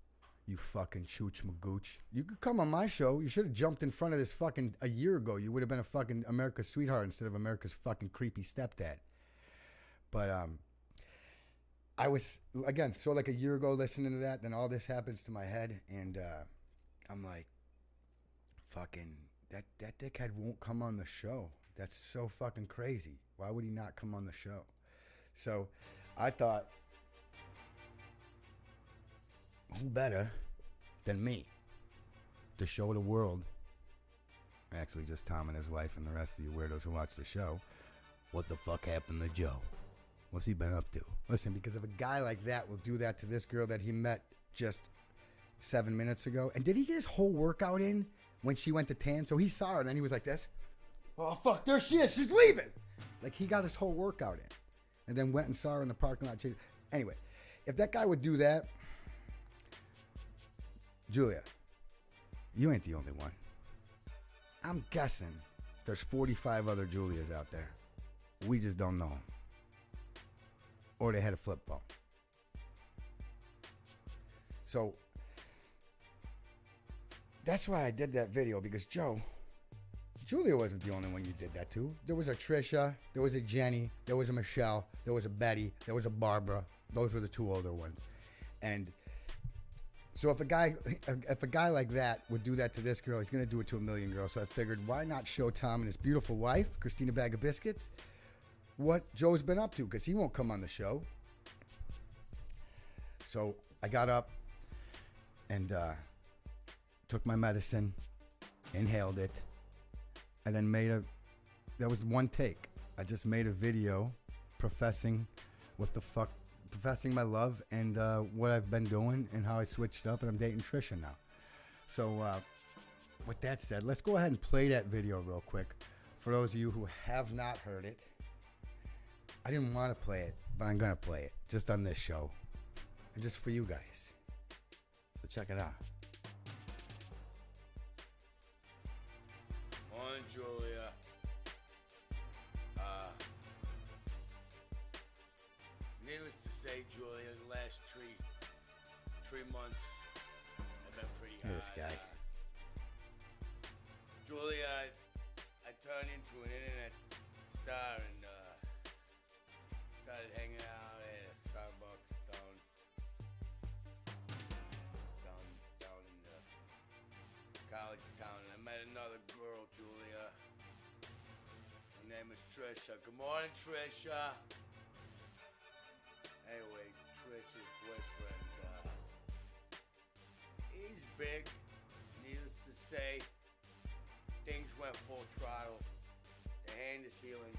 you fucking chooch magooch. You could come on my show. You should have jumped in front of this fucking a year ago. You would have been a fucking America's sweetheart instead of America's fucking creepy stepdad. But I was, again, so like a year ago listening to that, then all this happens to my head, and I'm like, fucking, that dickhead won't come on the show. That's so fucking crazy. Why would he not come on the show? So I thought, who better than me to show the world, actually just Tom and his wife and the rest of you weirdos who watch the show, what the fuck happened to Joe? What's he been up to? Listen, because if a guy like that will do that to this girl that he met just 7 minutes ago, and did he get his whole workout in when she went to tan? So he saw her and then he was like this. Oh, fuck, there she is. She's leaving. Like, he got his whole workout in and then went and saw her in the parking lot. Anyway, if that guy would do that, Julia, you ain't the only one. I'm guessing there's 45 other Julias out there. We just don't know them. Or they had a flip phone. So that's why I did that video, because Joe, Julia wasn't the only one you did that to. There was a Trisha, there was a Jenny, there was a Michelle, there was a Betty, there was a Barbara. Those were the two older ones. And so if a guy like that would do that to this girl, he's going to do it to a million girls. So I figured, why not show Tom and his beautiful wife, Christina Bag of Biscuits, what Joe's been up to, because he won't come on the show. So I got up and took my medicine, inhaled it, and then that was one take. I just made a video professing my love and what I've been doing and how I switched up, and I'm dating Trisha now. So with that said, let's go ahead and play that video real quick. For those of you who have not heard it, I didn't want to play it, but I'm going to play it just on this show and just for you guys. So check it out. Morning, Julia. Needless to say, Julia, the last three months have been pretty hard. This guy. Julia, I turned into an internet star and started hanging out at a Starbucks down in the college town. And I met another girl, Julia. Her name is Trisha. Good morning, Trisha. Anyway, Trisha's boyfriend, he's big. Needless to say, things went full throttle. The hand is healing.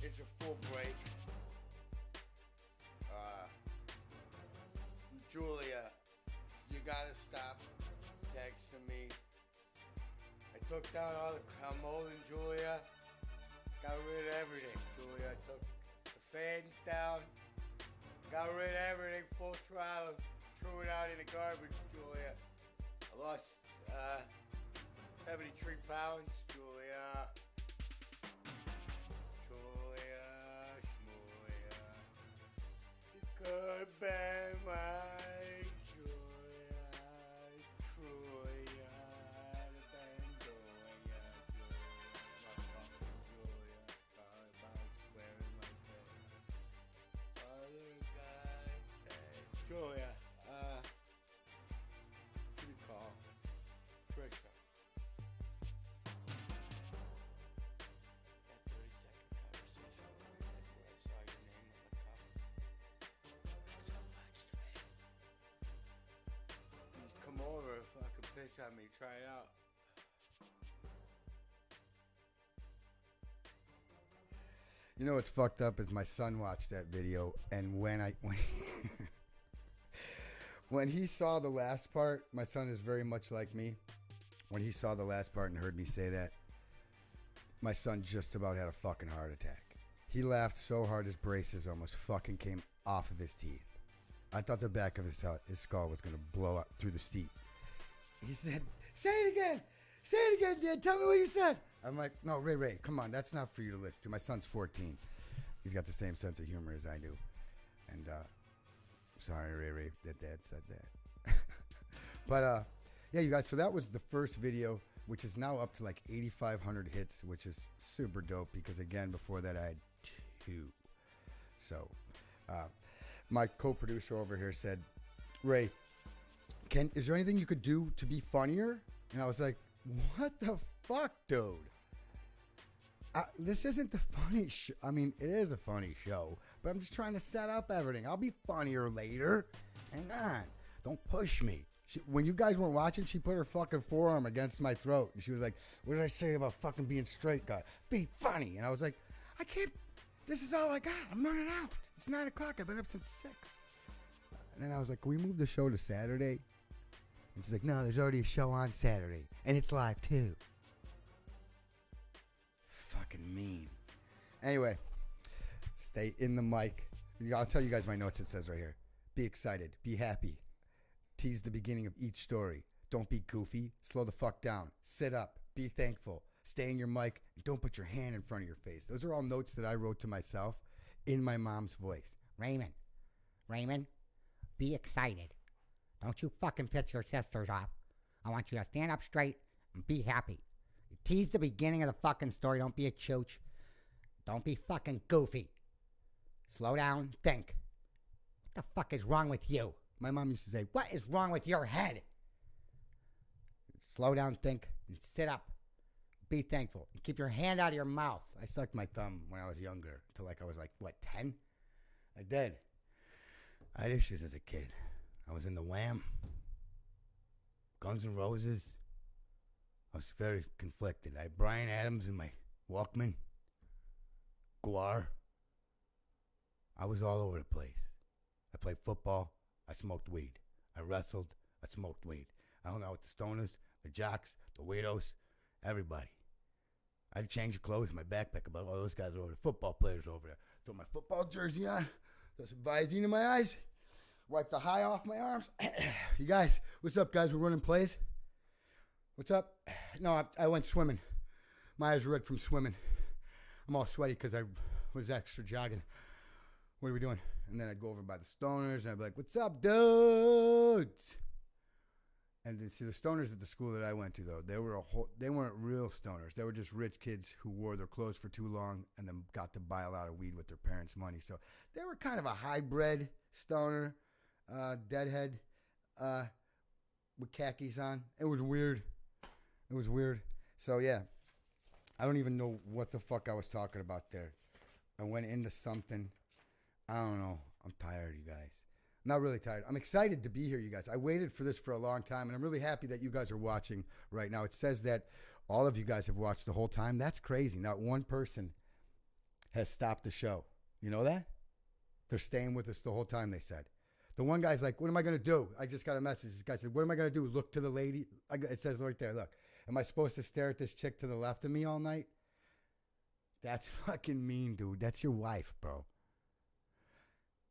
It's a full break. Julia, you gotta stop texting me. I took down all the, I'm holding Julia. Got rid of everything, Julia. I took the fans down. Got rid of everything, full throttle. Threw it out in the garbage, Julia. I lost 73 pounds, Julia. Julia, Shmulia. You could have been my Julia. Trulia. I'd have been doing ya, Julia. Sorry about swearing like that. Other guys say, Julia, give me a call. Trisha. over, fucking piss on me. Try it out. You know what's fucked up is my son watched that video, and when he saw the last part, my son is very much like me. When he saw the last part and heard me say that, my son just about had a fucking heart attack. He laughed so hard his braces almost fucking came off of his teeth. I thought the back of his skull was going to blow up through the seat. He said, "Say it again. Say it again, Dad. Tell me what you said." I'm like, "No, Ray, come on. That's not for you to listen to." My son's 14. He's got the same sense of humor as I do. And, sorry, Ray, that Dad said that. But, yeah, you guys, so that was the first video, which is now up to like 8,500 hits, which is super dope because, again, before that I had 2. So, my co-producer over here said, "Ray, is there anything you could do to be funnier?" And I was like, "What the fuck, dude? This isn't the funny show. I mean, it is a funny show, but I'm just trying to set up everything. I'll be funnier later. Hang on. Don't push me." When you guys weren't watching, she put her fucking forearm against my throat. And she was like, "What did I say about fucking being straight, guy? Be funny." And I was like, "I can't. This is all I got. I'm running out. It's 9 o'clock. I've been up since 6. And then I was like, "Can we move the show to Saturday?" And she's like, "No, there's already a show on Saturday. And it's live, too." Fucking mean. Anyway, stay in the mic. I'll tell you guys my notes. It says right here. Be excited. Be happy. Tease the beginning of each story. Don't be goofy. Slow the fuck down. Sit up. Be thankful. Stay in your mic. And don't put your hand in front of your face. Those are all notes that I wrote to myself in my mom's voice. Raymond, be excited. Don't you fucking piss your sisters off. I want you to stand up straight and be happy. Tease the beginning of the fucking story. Don't be a chooch. Don't be fucking goofy. Slow down. Think. What the fuck is wrong with you? My mom used to say, "What is wrong with your head?" Slow down, think, and sit up. Be thankful. And keep your hand out of your mouth. I sucked my thumb when I was younger until I was 10? I did. I had issues as a kid. I was in the Wham, Guns N' Roses. I was very conflicted. I had Bryan Adams in my Walkman. Guar. I was all over the place. I played football. I smoked weed. I wrestled. I smoked weed. I hung out with the stoners, the jocks, the weirdos, everybody. I'd change the clothes in my backpack about all those guys over there, football players over there. Throw my football jersey on, throw some Visine in my eyes, wipe the high off my arms. You guys, what's up, guys? We're running plays. What's up? No, I went swimming. My eyes are red from swimming. I'm all sweaty because I was extra jogging. What are we doing? And then I'd go over by the stoners, and I'd be like, "What's up, dudes?" And then, see, the stoners at the school that I went to, though, they weren't real stoners. They were just rich kids who wore their clothes for too long and then got to buy a lot of weed with their parents' money. So they were kind of a hybrid stoner, deadhead, with khakis on. It was weird. So, yeah, I don't even know what the fuck I was talking about there. I went into something. I don't know. I'm tired, you guys. I'm not really tired. I'm excited to be here, you guys. I waited for this for a long time, and I'm really happy that you guys are watching right now. It says that all of you guys have watched the whole time. That's crazy. Not one person has stopped the show. You know that? They're staying with us the whole time, they said. The one guy's like, "What am I going to do?" I just got a message. This guy said, "What am I going to do? Look to the lady?" It says right there, look. Am I supposed to stare at this chick to the left of me all night? That's fucking mean, dude. That's your wife, bro.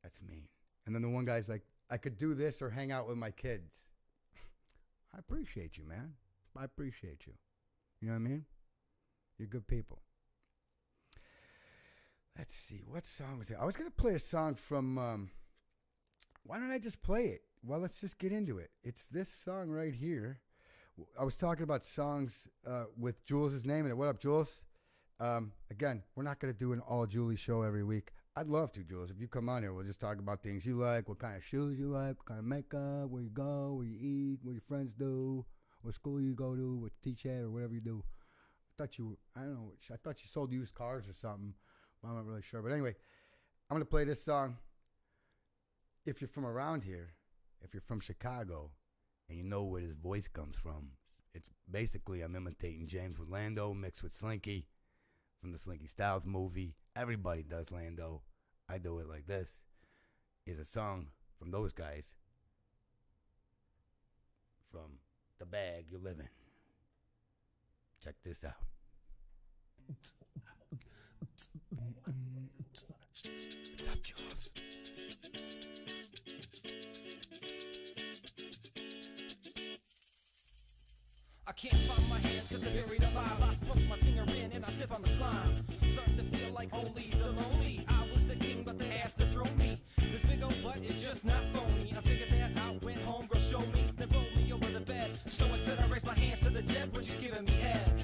That's mean. And then the one guy's like, "I could do this or hang out with my kids." I appreciate you, man. I appreciate you. You know what I mean? You're good people. Let's see. What song was it? I was going to play a song from... why don't I just play it? Well, let's just get into it. It's this song right here. I was talking about songs with Jules' name in it. What up, Jules? Again, we're not going to do an all Julie show every week. I'd love to, Jules. If you come on here, we'll just talk about things you like, what kind of shoes you like, what kind of makeup, where you go, where you eat, what your friends do, what school you go to, what you teach at, or whatever you do. I thought you sold used cars or something, but I'm not really sure. But anyway, I'm going to play this song. If you're from around here, if you're from Chicago, and you know where his voice comes from. It's basically I'm imitating James with Lando mixed with Slinky from the Slinky Styles movie. Everybody does Lando. I do it like this. Is a song from those guys from The Bag You Live In. Check this out. What's up, Jules? I can't find my hands cause they're buried alive. I plunk my finger in and I sip on the slime. Starting to feel like only the lonely. I was the king but they asked to throw me. This big old butt is just not phony. I figured that out when homegirl showed me. Then rolled me over the bed. So instead I raised my hands to the dead when she's giving me head.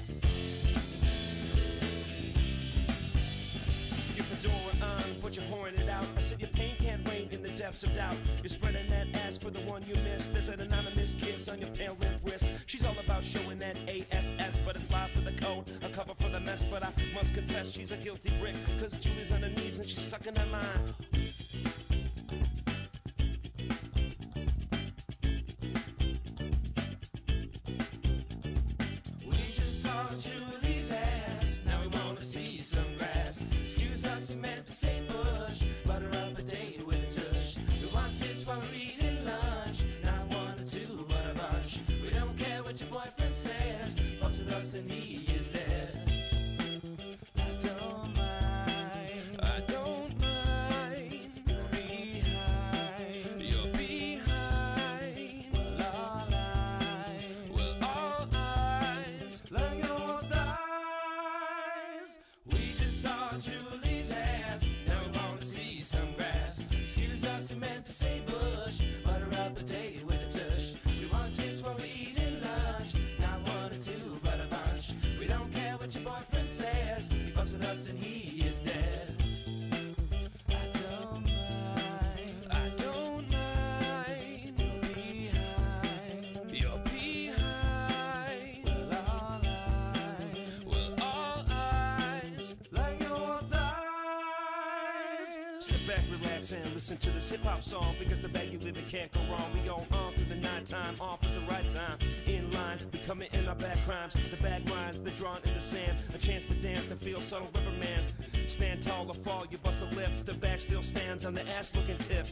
Your fedora on, but you're pouring it out. I said your pain can't reign in the depths of doubt. You're spreading that ass for the one you missed. There's an anonymous kiss on your pale limp wrist. She's all about showing that ASS, but it's live for the code, a cover for the mess. But I must confess she's a guilty brick, cause Julie's on her knees and she's sucking that line. We just saw Julie's ass, now we wanna see some grass. Excuse us, he meant to say bush, butter up a date with a tush. We want tits while we're eating lunch, not one or two but a bunch. We don't care what your boyfriend says, fucks with us and he is dead. I don't mind, I don't mind. You're behind, you're behind. Well, all eyes, like your thighs. We just saw Julie's ass, now we wanna see some grass. Excuse us, he meant to say bush, butter up a date with a tush. We want tits while we're eating lunch, not one or two but a bunch. We don't care what your boyfriend says, he fucks with us and he is dead. I don't mind, I don't mind. You're behind, you're behind. Well, all eyes, like your thighs. Sit back, relax, and listen to this hip-hop song, because the bag you live in can't go wrong. We go on through the nighttime, off at the right time. In line, we committing our bad crimes. The bad lines, they're drawn in the sand. A chance to dance and feel subtle Riverman. Stand tall or fall, you bust a lip. The bag still stands on the ass-looking tip.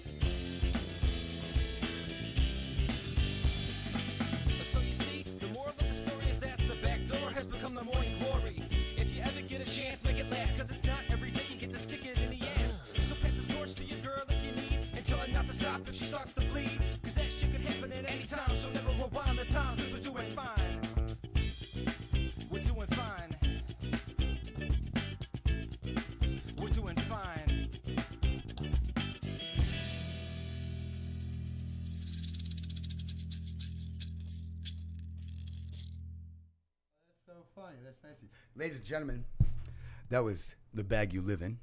So you see, the moral of the story is that the back door has become the morning glory. If you ever get a chance, make it last, cause it's not every day you get to stick it in the ass. So pass the torch to your girl if you need, and tell her not to stop if she starts to bleed. Cause that shit could happen at any time, so never rewind the times, cause we're doing fine. We're doing fine. We're doing fine. That's so funny. That's nice. Ladies and gentlemen, that was The Bag You Live In.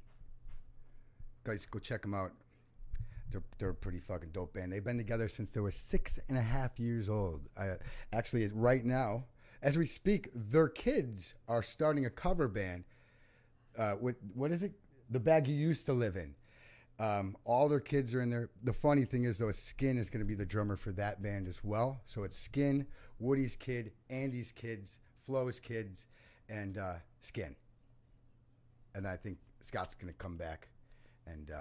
Guys, go check them out. They're a pretty fucking dope band. They've been together since they were 6.5 years old. Actually, right now, as we speak, their kids are starting a cover band. What is it? The Bag You Used to Live In. All their kids are in there. The funny thing is, though, Skin is going to be the drummer for that band as well. So it's Skin, Woody's kid, Andy's kids, Flo's kids, and Skin. And I think Scott's going to come back and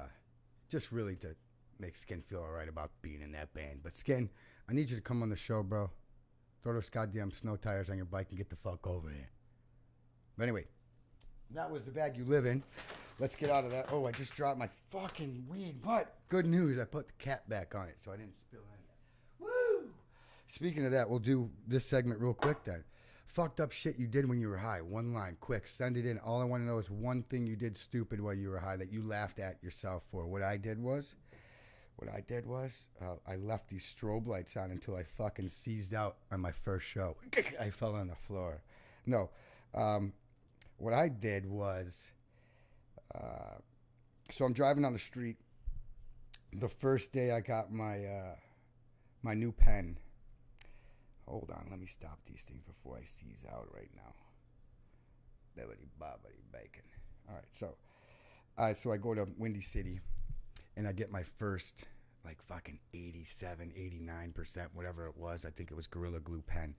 just really to make Skin feel all right about being in that band. But Skin, I need you to come on the show, bro. Throw those goddamn snow tires on your bike and get the fuck over here. But anyway, that was The Bag You Live In. Let's get out of that. Oh, I just dropped my fucking weed. But good news, I put the cap back on it so I didn't spill any. Woo! Speaking of that, we'll do this segment real quick then. Fucked up shit you did when you were high. One line, quick. Send it in. All I want to know is one thing you did stupid while you were high that you laughed at yourself for. What I did was, I left these strobe lights on until I fucking seized out on my first show. I fell on the floor. No. What I did was, so I'm driving on the street. The first day I got my my new pen. Hold on, let me stop these things before I seize out right now. Bibbidi bobbidi bacon. All right, so I go to Windy City, and I get my first like fucking 87, 89%, whatever it was. I think it was Gorilla Glue pen.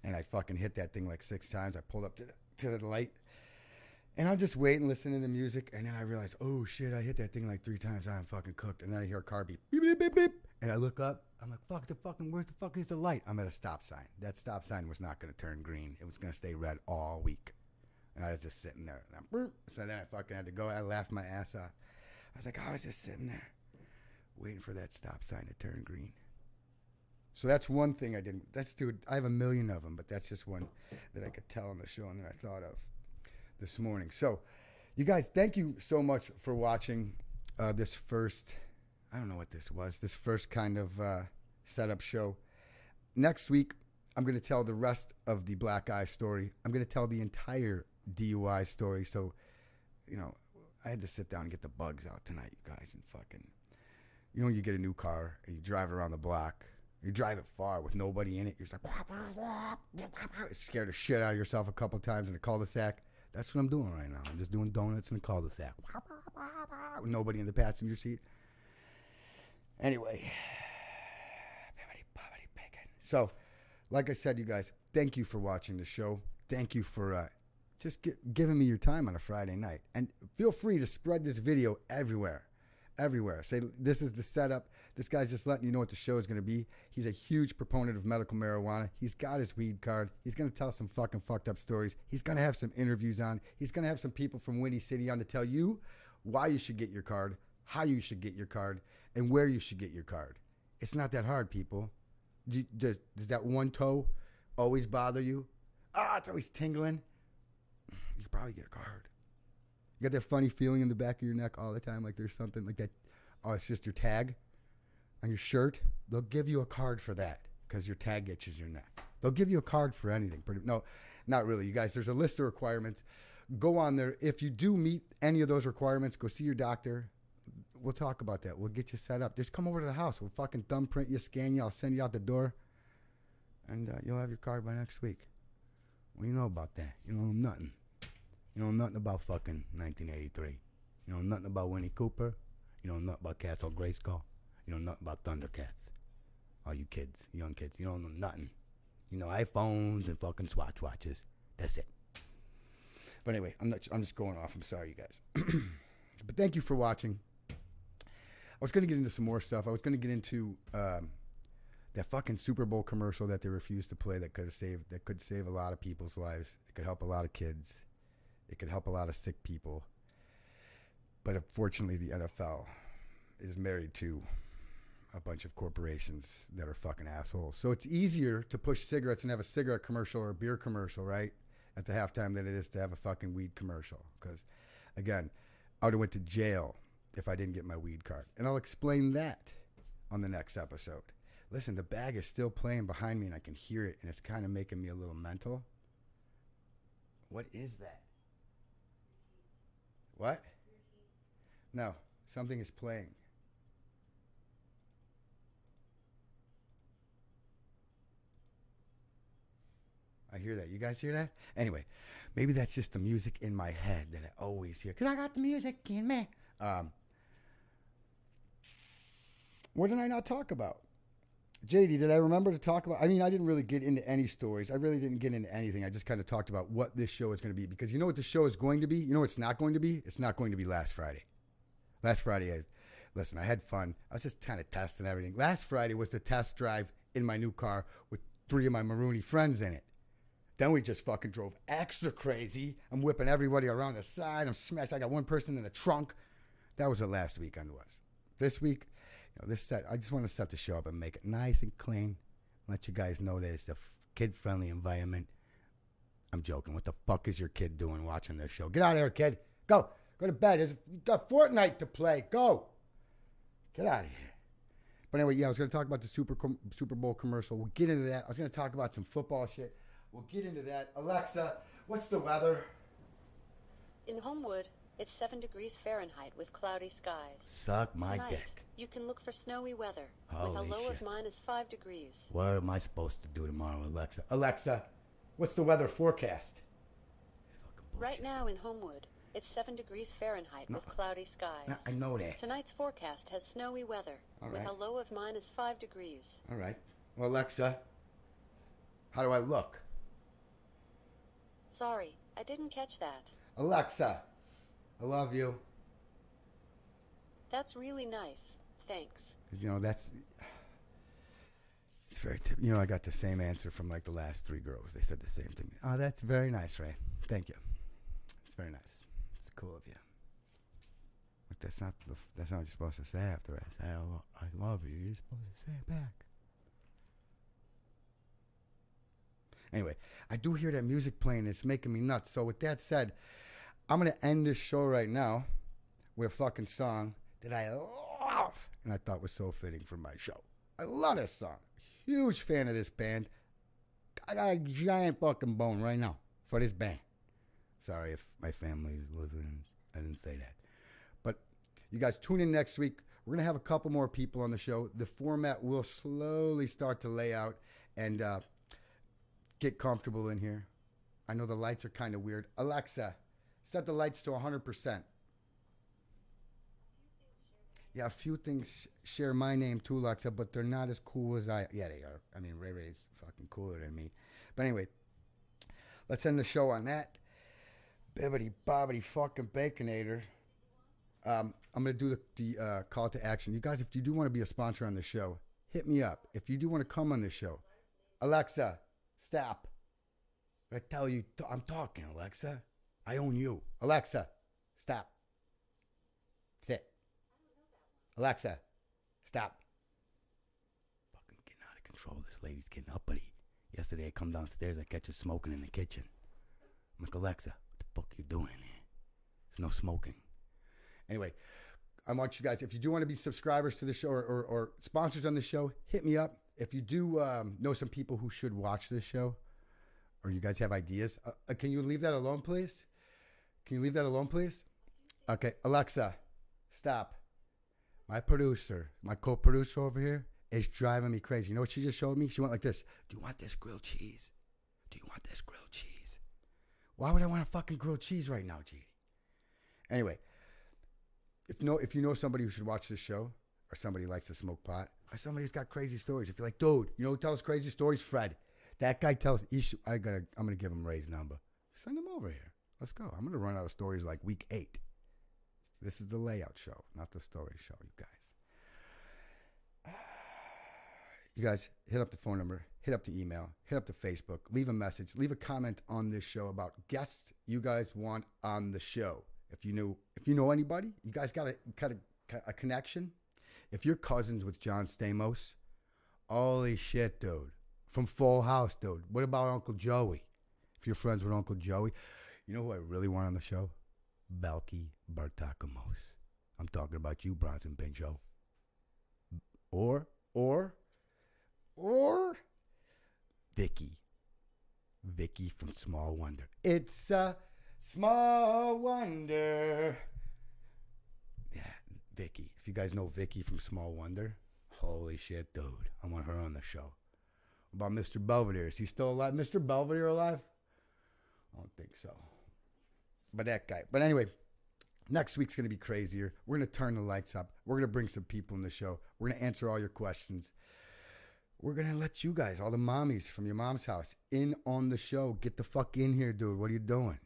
And I fucking hit that thing like 6 times. I pulled up to the light. And I'm just waiting, listening to the music. And then I realized, oh shit, I hit that thing like 3 times. I'm fucking cooked. And then I hear a car beep, beep, beep, beep, beep. And I look up. I'm like, where the fuck is the light? I'm at a stop sign. That stop sign was not going to turn green. It was going to stay red all week. And I was just sitting there. So then I fucking had to go. I laughed my ass off. I was like, I was just sitting there waiting for that stop sign to turn green. So that's one thing I didn't. Dude, I have a million of them, but that's just one that I could tell on the show and that I thought of this morning. So, you guys, thank you so much for watching this first, I don't know what this was, this first kind of setup show. Next week, I'm going to tell the rest of the black eye story. I'm going to tell the entire DUI story. So, you know, I had to sit down and get the bugs out tonight, you guys, and fucking, you know, you get a new car and you drive around the block. You drive it far with nobody in it. You're just like, scared the shit out of yourself a couple times in a cul-de-sac. That's what I'm doing right now. I'm just doing donuts in a cul-de-sac with nobody in the passenger seat. Anyway, so, like I said, you guys, thank you for watching the show. Thank you for just giving me your time on a Friday night. And feel free to spread this video everywhere. Everywhere. Say, this is the setup. This guy's just letting you know what the show is going to be. He's a huge proponent of medical marijuana. He's got his weed card. He's going to tell some fucking fucked up stories. He's going to have some interviews on. He's going to have some people from Windy City on to tell you why you should get your card, how you should get your card, and where you should get your card. It's not that hard, people. Does that one toe always bother you? It's always tingling. You could probably get a card. You got that funny feeling in the back of your neck all the time, like there's something like that. Oh, it's just your tag on your shirt. They'll give you a card for that because your tag itches your neck. They'll give you a card for anything. No, not really. You guys, there's a list of requirements. Go on there. If you do meet any of those requirements, go see your doctor. We'll talk about that. We'll get you set up. Just come over to the house. We'll fucking thumbprint you, scan you. I'll send you out the door. And you'll have your card by next week. What do you know about that? You know nothing. You know nothing about fucking 1983. You know nothing about Winnie Cooper. You know nothing about Castle Grayskull. You know nothing about Thundercats. All you kids, young kids, you don't know nothing. You know iPhones and fucking Swatch watches. That's it. But anyway, I'm just going off. I'm sorry, you guys. But thank you for watching. I was going to get into some more stuff. I was going to get into that fucking Super Bowl commercial that they refused to play that could save a lot of people's lives. It could help a lot of kids. It could help a lot of sick people. But unfortunately, the NFL is married to a bunch of corporations that are fucking assholes. So it's easier to push cigarettes and have a cigarette commercial or a beer commercial, right, at the halftime than it is to have a fucking weed commercial. Because, again, I would have went to jail if I didn't get my weed card. And I'll explain that on the next episode. Listen, the bag is still playing behind me, and I can hear it, and it's kind of making me a little mental. What is that? What? No, something is playing. I hear that. You guys hear that? Anyway, maybe that's just the music in my head that I always hear. Because I got the music in me. What did I not talk about? JD, did I remember to talk about? I mean, I didn't really get into any stories. I really didn't get into anything. I just kind of talked about what this show is going to be. Because you know what the show is going to be? You know what it's not going to be? It's not going to be Last Friday. Last Friday, listen, I had fun. I was just kind of testing everything. Last Friday was the test drive in my new car with 3 of my Marooney friends in it. Then we just fucking drove extra crazy. I'm whipping everybody around the side. I'm smashed. I got one person in the trunk. That was what last weekend was. This week, you know, this set, I just want to set the show up and make it nice and clean. Let you guys know that it's a kid-friendly environment. I'm joking. What the fuck is your kid doing watching this show? Get out of here, kid. Go. Go to bed. You've got Fortnite to play. Go. Get out of here. But anyway, yeah, I was going to talk about the Super Bowl commercial. We'll get into that. I was going to talk about some football shit. We'll get into that. Alexa, what's the weather? In Homewood, it's 7 degrees Fahrenheit with cloudy skies. Suck my Tonight, dick. You can look for snowy weather Holy with a low shit. of -5 degrees. What am I supposed to do tomorrow, Alexa? Alexa, what's the weather forecast? Right now in Homewood, It's 7 degrees Fahrenheit with cloudy skies. No, I know that. Tonight's forecast has snowy weather All with right. a low of -5 degrees. All right. Well, Alexa, how do I look? Sorry, I didn't catch that. Alexa, I love you. That's really nice. Thanks. You know, it's very I got the same answer from like the last 3 girls. They said the same thing. Oh, that's very nice, Ray. Thank you. It's very nice. It's cool of you. But that's not what you're supposed to say after I say I love you. You're supposed to say it back. Anyway, I do hear that music playing. It's making me nuts. So with that said, I'm going to end this show right now with a fucking song that I love and I thought was so fitting for my show. I love this song. Huge fan of this band. I got a giant fucking bone right now for this band. Sorry if my family is listening. I didn't say that. But you guys tune in next week. We're going to have a couple more people on the show. The format will slowly start to lay out and get comfortable in here. I know the lights are kind of weird. Alexa, set the lights to 100%. Yeah, a few things share my name too, Alexa, but they're not as cool as I... Yeah, they are. I mean, Ray Ray's fucking cooler than me. But anyway, let's end the show on that. Bibbity bobbity fucking baconator. I'm going to do the call to action. You guys, if you do want to be a sponsor on the show, hit me up. If you do want to come on the show, Alexa, stop. I tell you, I'm talking, Alexa. I own you. Alexa, stop. Sit. Alexa, stop. Fucking getting out of control. This lady's getting uppity. Yesterday I come downstairs, I catch her smoking in the kitchen. I'm like, Alexa, what the fuck you doing in here? There's no smoking. Anyway, I want you guys, if you do want to be subscribers to the show or sponsors on the show, hit me up. If you do know some people who should watch this show, or you guys have ideas, can you leave that alone, please? Can you leave that alone, please? Okay, Alexa, stop. My producer, my co-producer over here, is driving me crazy. You know what she just showed me? She went like this. Do you want this grilled cheese? Do you want this grilled cheese? Why would I want a fucking grilled cheese right now, G? Anyway, if you know somebody who should watch this show, or somebody who likes to smoke pot, or somebody who's got crazy stories, if you're like, dude, you know who tells crazy stories? Fred. That guy tells, I'm gonna give him Ray's number. Send him over here. Let's go. I'm gonna run out of stories like week 8. This is the layout show, not the story show, you guys. You guys, hit up the phone number, hit up the email, hit up the Facebook, leave a message, leave a comment on this show about guests you guys want on the show. If you know anybody, you guys got a connection. If you're cousins with John Stamos, holy shit, dude. From Full House, dude. What about Uncle Joey? If you're friends with Uncle Joey, you know who I really want on the show? Balky Bartakamos. I'm talking about you, Bronson Pinchot. Or Vicky. Vicky from Small Wonder. It's a small wonder. Yeah, Vicky. If you guys know Vicky from Small Wonder, holy shit, dude. I want her on the show. About Mr. Belvedere. Is he still alive? Mr. Belvedere alive? I don't think so. But that guy. But anyway, next week's going to be crazier. We're going to turn the lights up. We're going to bring some people in the show. We're going to answer all your questions. We're going to let you guys, all the mommies from your mom's house, in on the show. Get the fuck in here, dude. What are you doing?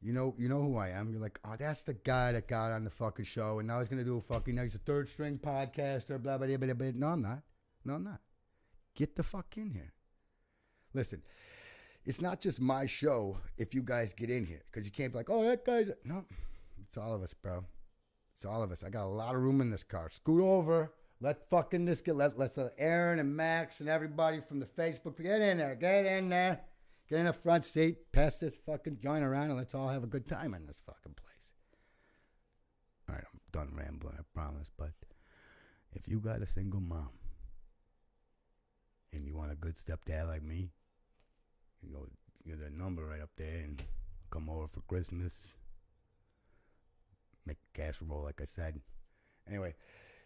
You know who I am. You're like, oh, that's the guy that got on the fucking show, and now he's going to do a fucking, now he's a third string podcaster, blah, blah, blah, blah, blah. No, I'm not. No, I'm not. Get the fuck in here. Listen, it's not just my show if you guys get in here, because you can't be like, oh, that guy's... No, it's all of us, bro. It's all of us. I got a lot of room in this car. Scoot over. Let fucking this get... Let's Aaron and Max and everybody from the Facebook... Get in there. Get in there. Get in the front seat. Pass this fucking joint around and let's all have a good time in this fucking place. All right, I'm done rambling, I promise. But if you got a single mom and you want a good stepdad like me, you go get that number right up there and come over for Christmas. Make a casserole, like I said. Anyway,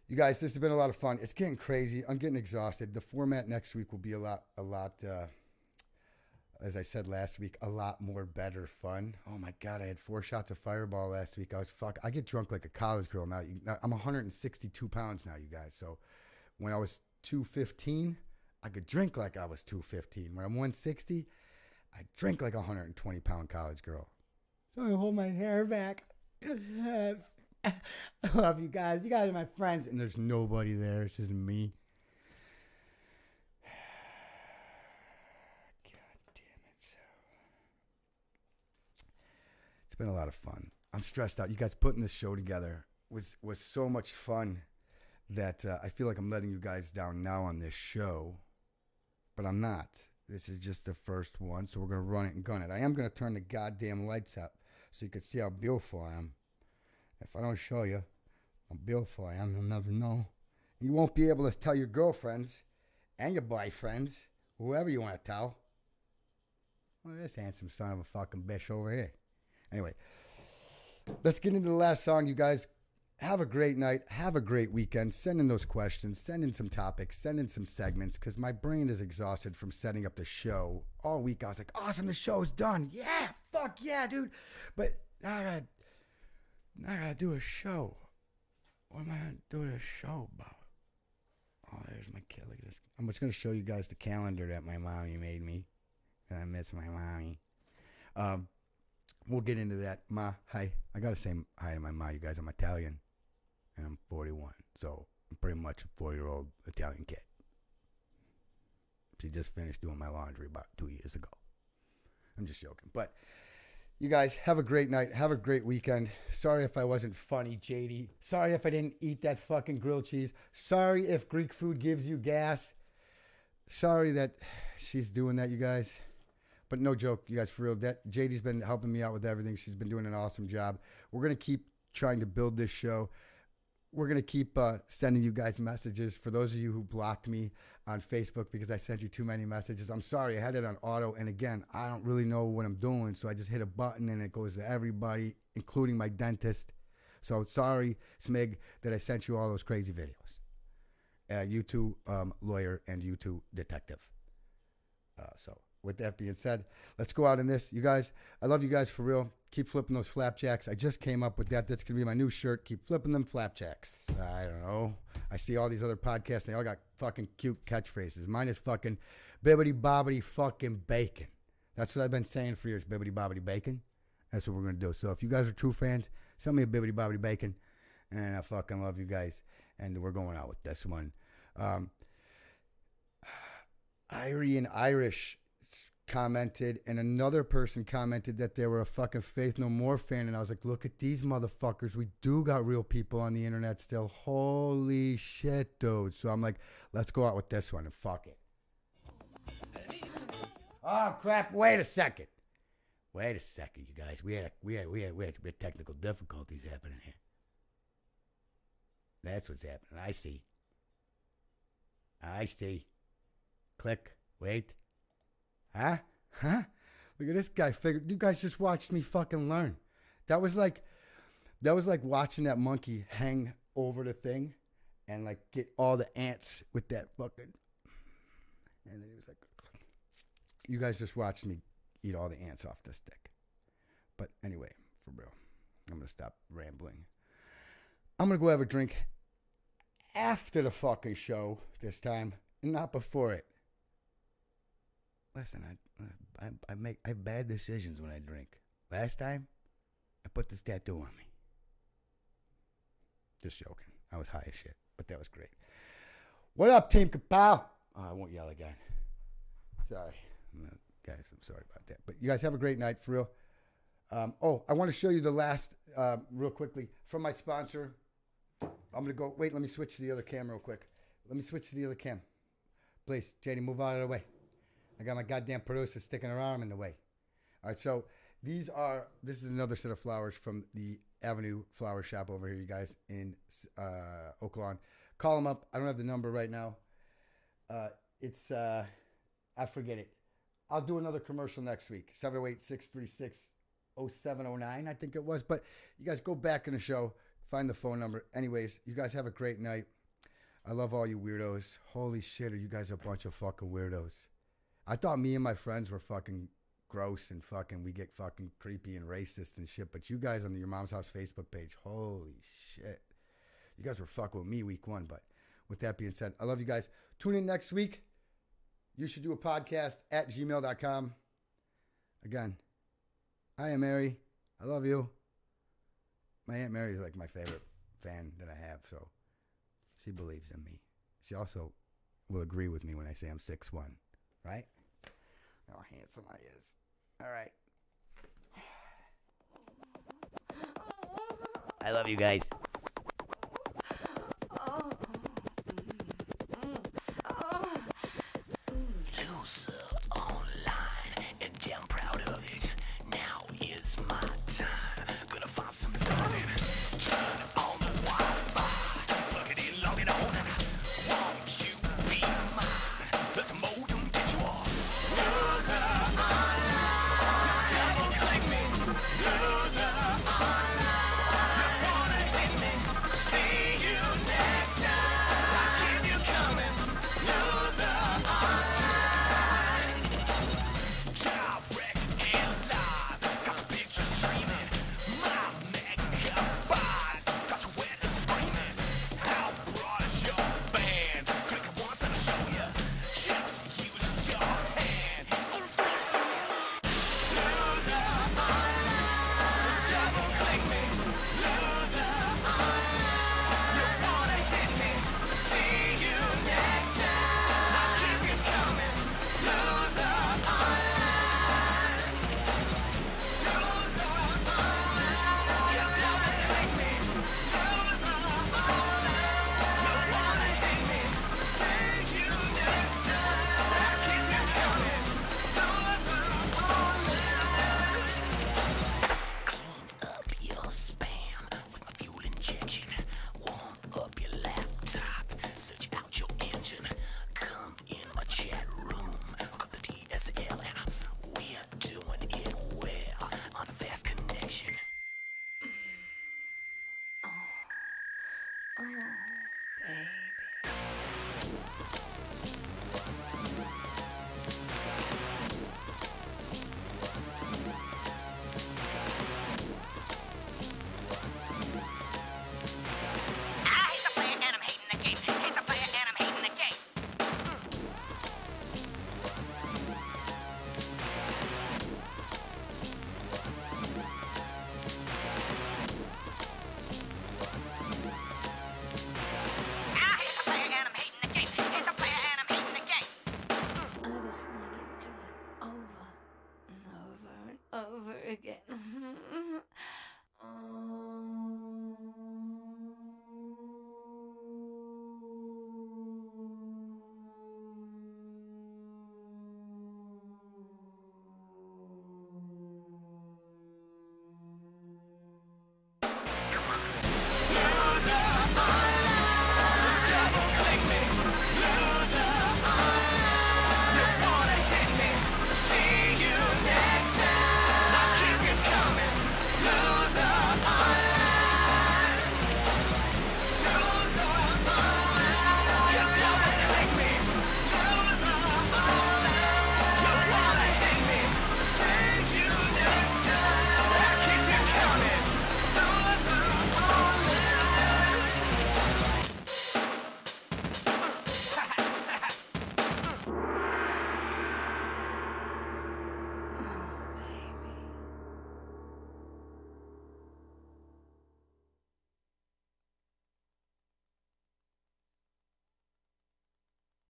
you guys, this has been a lot of fun. It's getting crazy. I'm getting exhausted. The format next week will be a lot as I said last week, a lot more better fun. Oh my God, I had 4 shots of Fireball last week. I get drunk like a college girl now. I'm 162 pounds now, you guys. So when I was 215, I could drink like I was 215. When I'm 160, I drink like a 120-pound college girl. So I hold my hair back. I love you guys. You guys are my friends. And there's nobody there. It's just me. It's been a lot of fun. I'm stressed out. You guys putting this show together was so much fun that I feel like I'm letting you guys down now on this show, but I'm not. This is just the first one, so we're going to run it and gun it. I am going to turn the goddamn lights up so you can see how beautiful I am. If I don't show you how beautiful I am, you'll never know. You won't be able to tell your girlfriends and your boyfriends, whoever you want to tell. Well, this handsome son of a fucking bitch over here. Anyway, let's get into the last song, you guys. Have a great night. Have a great weekend. Send in those questions. Send in some topics. Send in some segments, because my brain is exhausted from setting up the show. All week I was like, awesome, the show's done. Yeah, fuck yeah, dude. But now I gotta do a show. What am I going to do a show about? Oh, there's my kid. Look at this. I'm just going to show you guys the calendar that my mommy made me. And I miss my mommy. We'll get into that. Ma, hi. I got to say hi to my ma, you guys. I'm Italian, and I'm 41. So I'm pretty much a 4-year-old Italian kid. She just finished doing my laundry about 2 years ago. I'm just joking. But you guys, have a great night. Have a great weekend. Sorry if I wasn't funny, JD. Sorry if I didn't eat that fucking grilled cheese. Sorry if Greek food gives you gas. Sorry that she's doing that, you guys. But no joke, you guys, for real. JD's been helping me out with everything. She's been doing an awesome job. We're going to keep trying to build this show. We're going to keep sending you guys messages. For those of you who blocked me on Facebook because I sent you too many messages, I'm sorry. I had it on auto. And again, I don't really know what I'm doing. So I just hit a button and it goes to everybody, including my dentist. So sorry, Smig, that I sent you all those crazy videos. You two lawyer and you two detective. So with that being said, let's go out in this. You guys, I love you guys for real. Keep flipping those flapjacks. I just came up with that. That's going to be my new shirt. Keep flipping them flapjacks. I don't know. I see all these other podcasts. They all got fucking cute catchphrases. Mine is fucking bibbity bobbity fucking bacon. That's what I've been saying for years. Bibbity bobbity bacon. That's what we're going to do. So if you guys are true fans, send me a bibbity bobbity bacon. And I fucking love you guys. And we're going out with this one. Irie and Irish commented, and another person commented that they were a fucking Faith No More fan, and I was like, look at these motherfuckers. We do got real people on the internet still. Holy shit, dude. So I'm like, let's go out with this one and fuck it. Oh crap, wait a second, you guys. We had technical difficulties happening here. That's what's happening. I see. Click. Wait. Huh? Look at this guy. You guys just watched me fucking learn. That was like watching that monkey hang over the thing and like get all the ants with that fucking. And then he was like, you guys just watched me eat all the ants off the stick. But anyway, for real, I'm going to stop rambling. I'm going to go have a drink after the fucking show this time, and not before it. Listen, I have bad decisions when I drink. Last time, I put this tattoo on me. Just joking. I was high as shit, but that was great. What up, Team Kapow? Oh, I won't yell again. Sorry. Guys, I'm sorry about that. But you guys have a great night, for real. I want to show you the last, real quickly, from my sponsor. I'm going to go, wait, let me switch to the other cam real quick. Let me switch to the other cam. Please, JD, move out of the way. I got my goddamn producer sticking her arm in the way. All right, so this is another set of flowers from the Avenue Flower Shop over here, you guys, in Oak Lawn. Call them up. I don't have the number right now. I forget it. I'll do another commercial next week. 708-636-0709, I think it was. But you guys go back in the show, find the phone number. Anyways, you guys have a great night. I love all you weirdos. Holy shit, are you guys a bunch of fucking weirdos. I thought me and my friends were fucking gross and fucking, we get fucking creepy and racist and shit. But you guys on Your Mom's House Facebook page, holy shit. You guys were fucking with me week 1. But with that being said, I love you guys. Tune in next week. You should do a podcast at gmail.com. Again, I am Mary. I love you. My Aunt Mary is like my favorite fan that I have, so she believes in me. She also will agree with me when I say I'm 6'1", right? How handsome I is. All right. I love you guys. Loser online, and damn proud of it. Now is my time. Gonna find some loving. Turn on the Wi-Fi. Plug it in, log it on. Won't you be mine? Let the modem get you off. Loser online. Double click me. Loser online. You wanna hit me? See you next time. I keep you coming. Loser online. Direct and live. Got the picture streaming. My megabytes. Got your weather screaming. How broad is your band? Click it once and I'll show you. Just use your hand. Loser online. Double click me. Loser online. You wanna hit me? See you next time. I keep you coming. Loser online. Loser online. You double click me. Loser online. You wanna hit me? See you next time. I keep you coming. Loser online. Clean up your spam with my fuel injection. Warm up your laptop. Search out your engine. Come in my chat room. Hook up the DSL and we're doing it well on a fast connection. Oh, baby.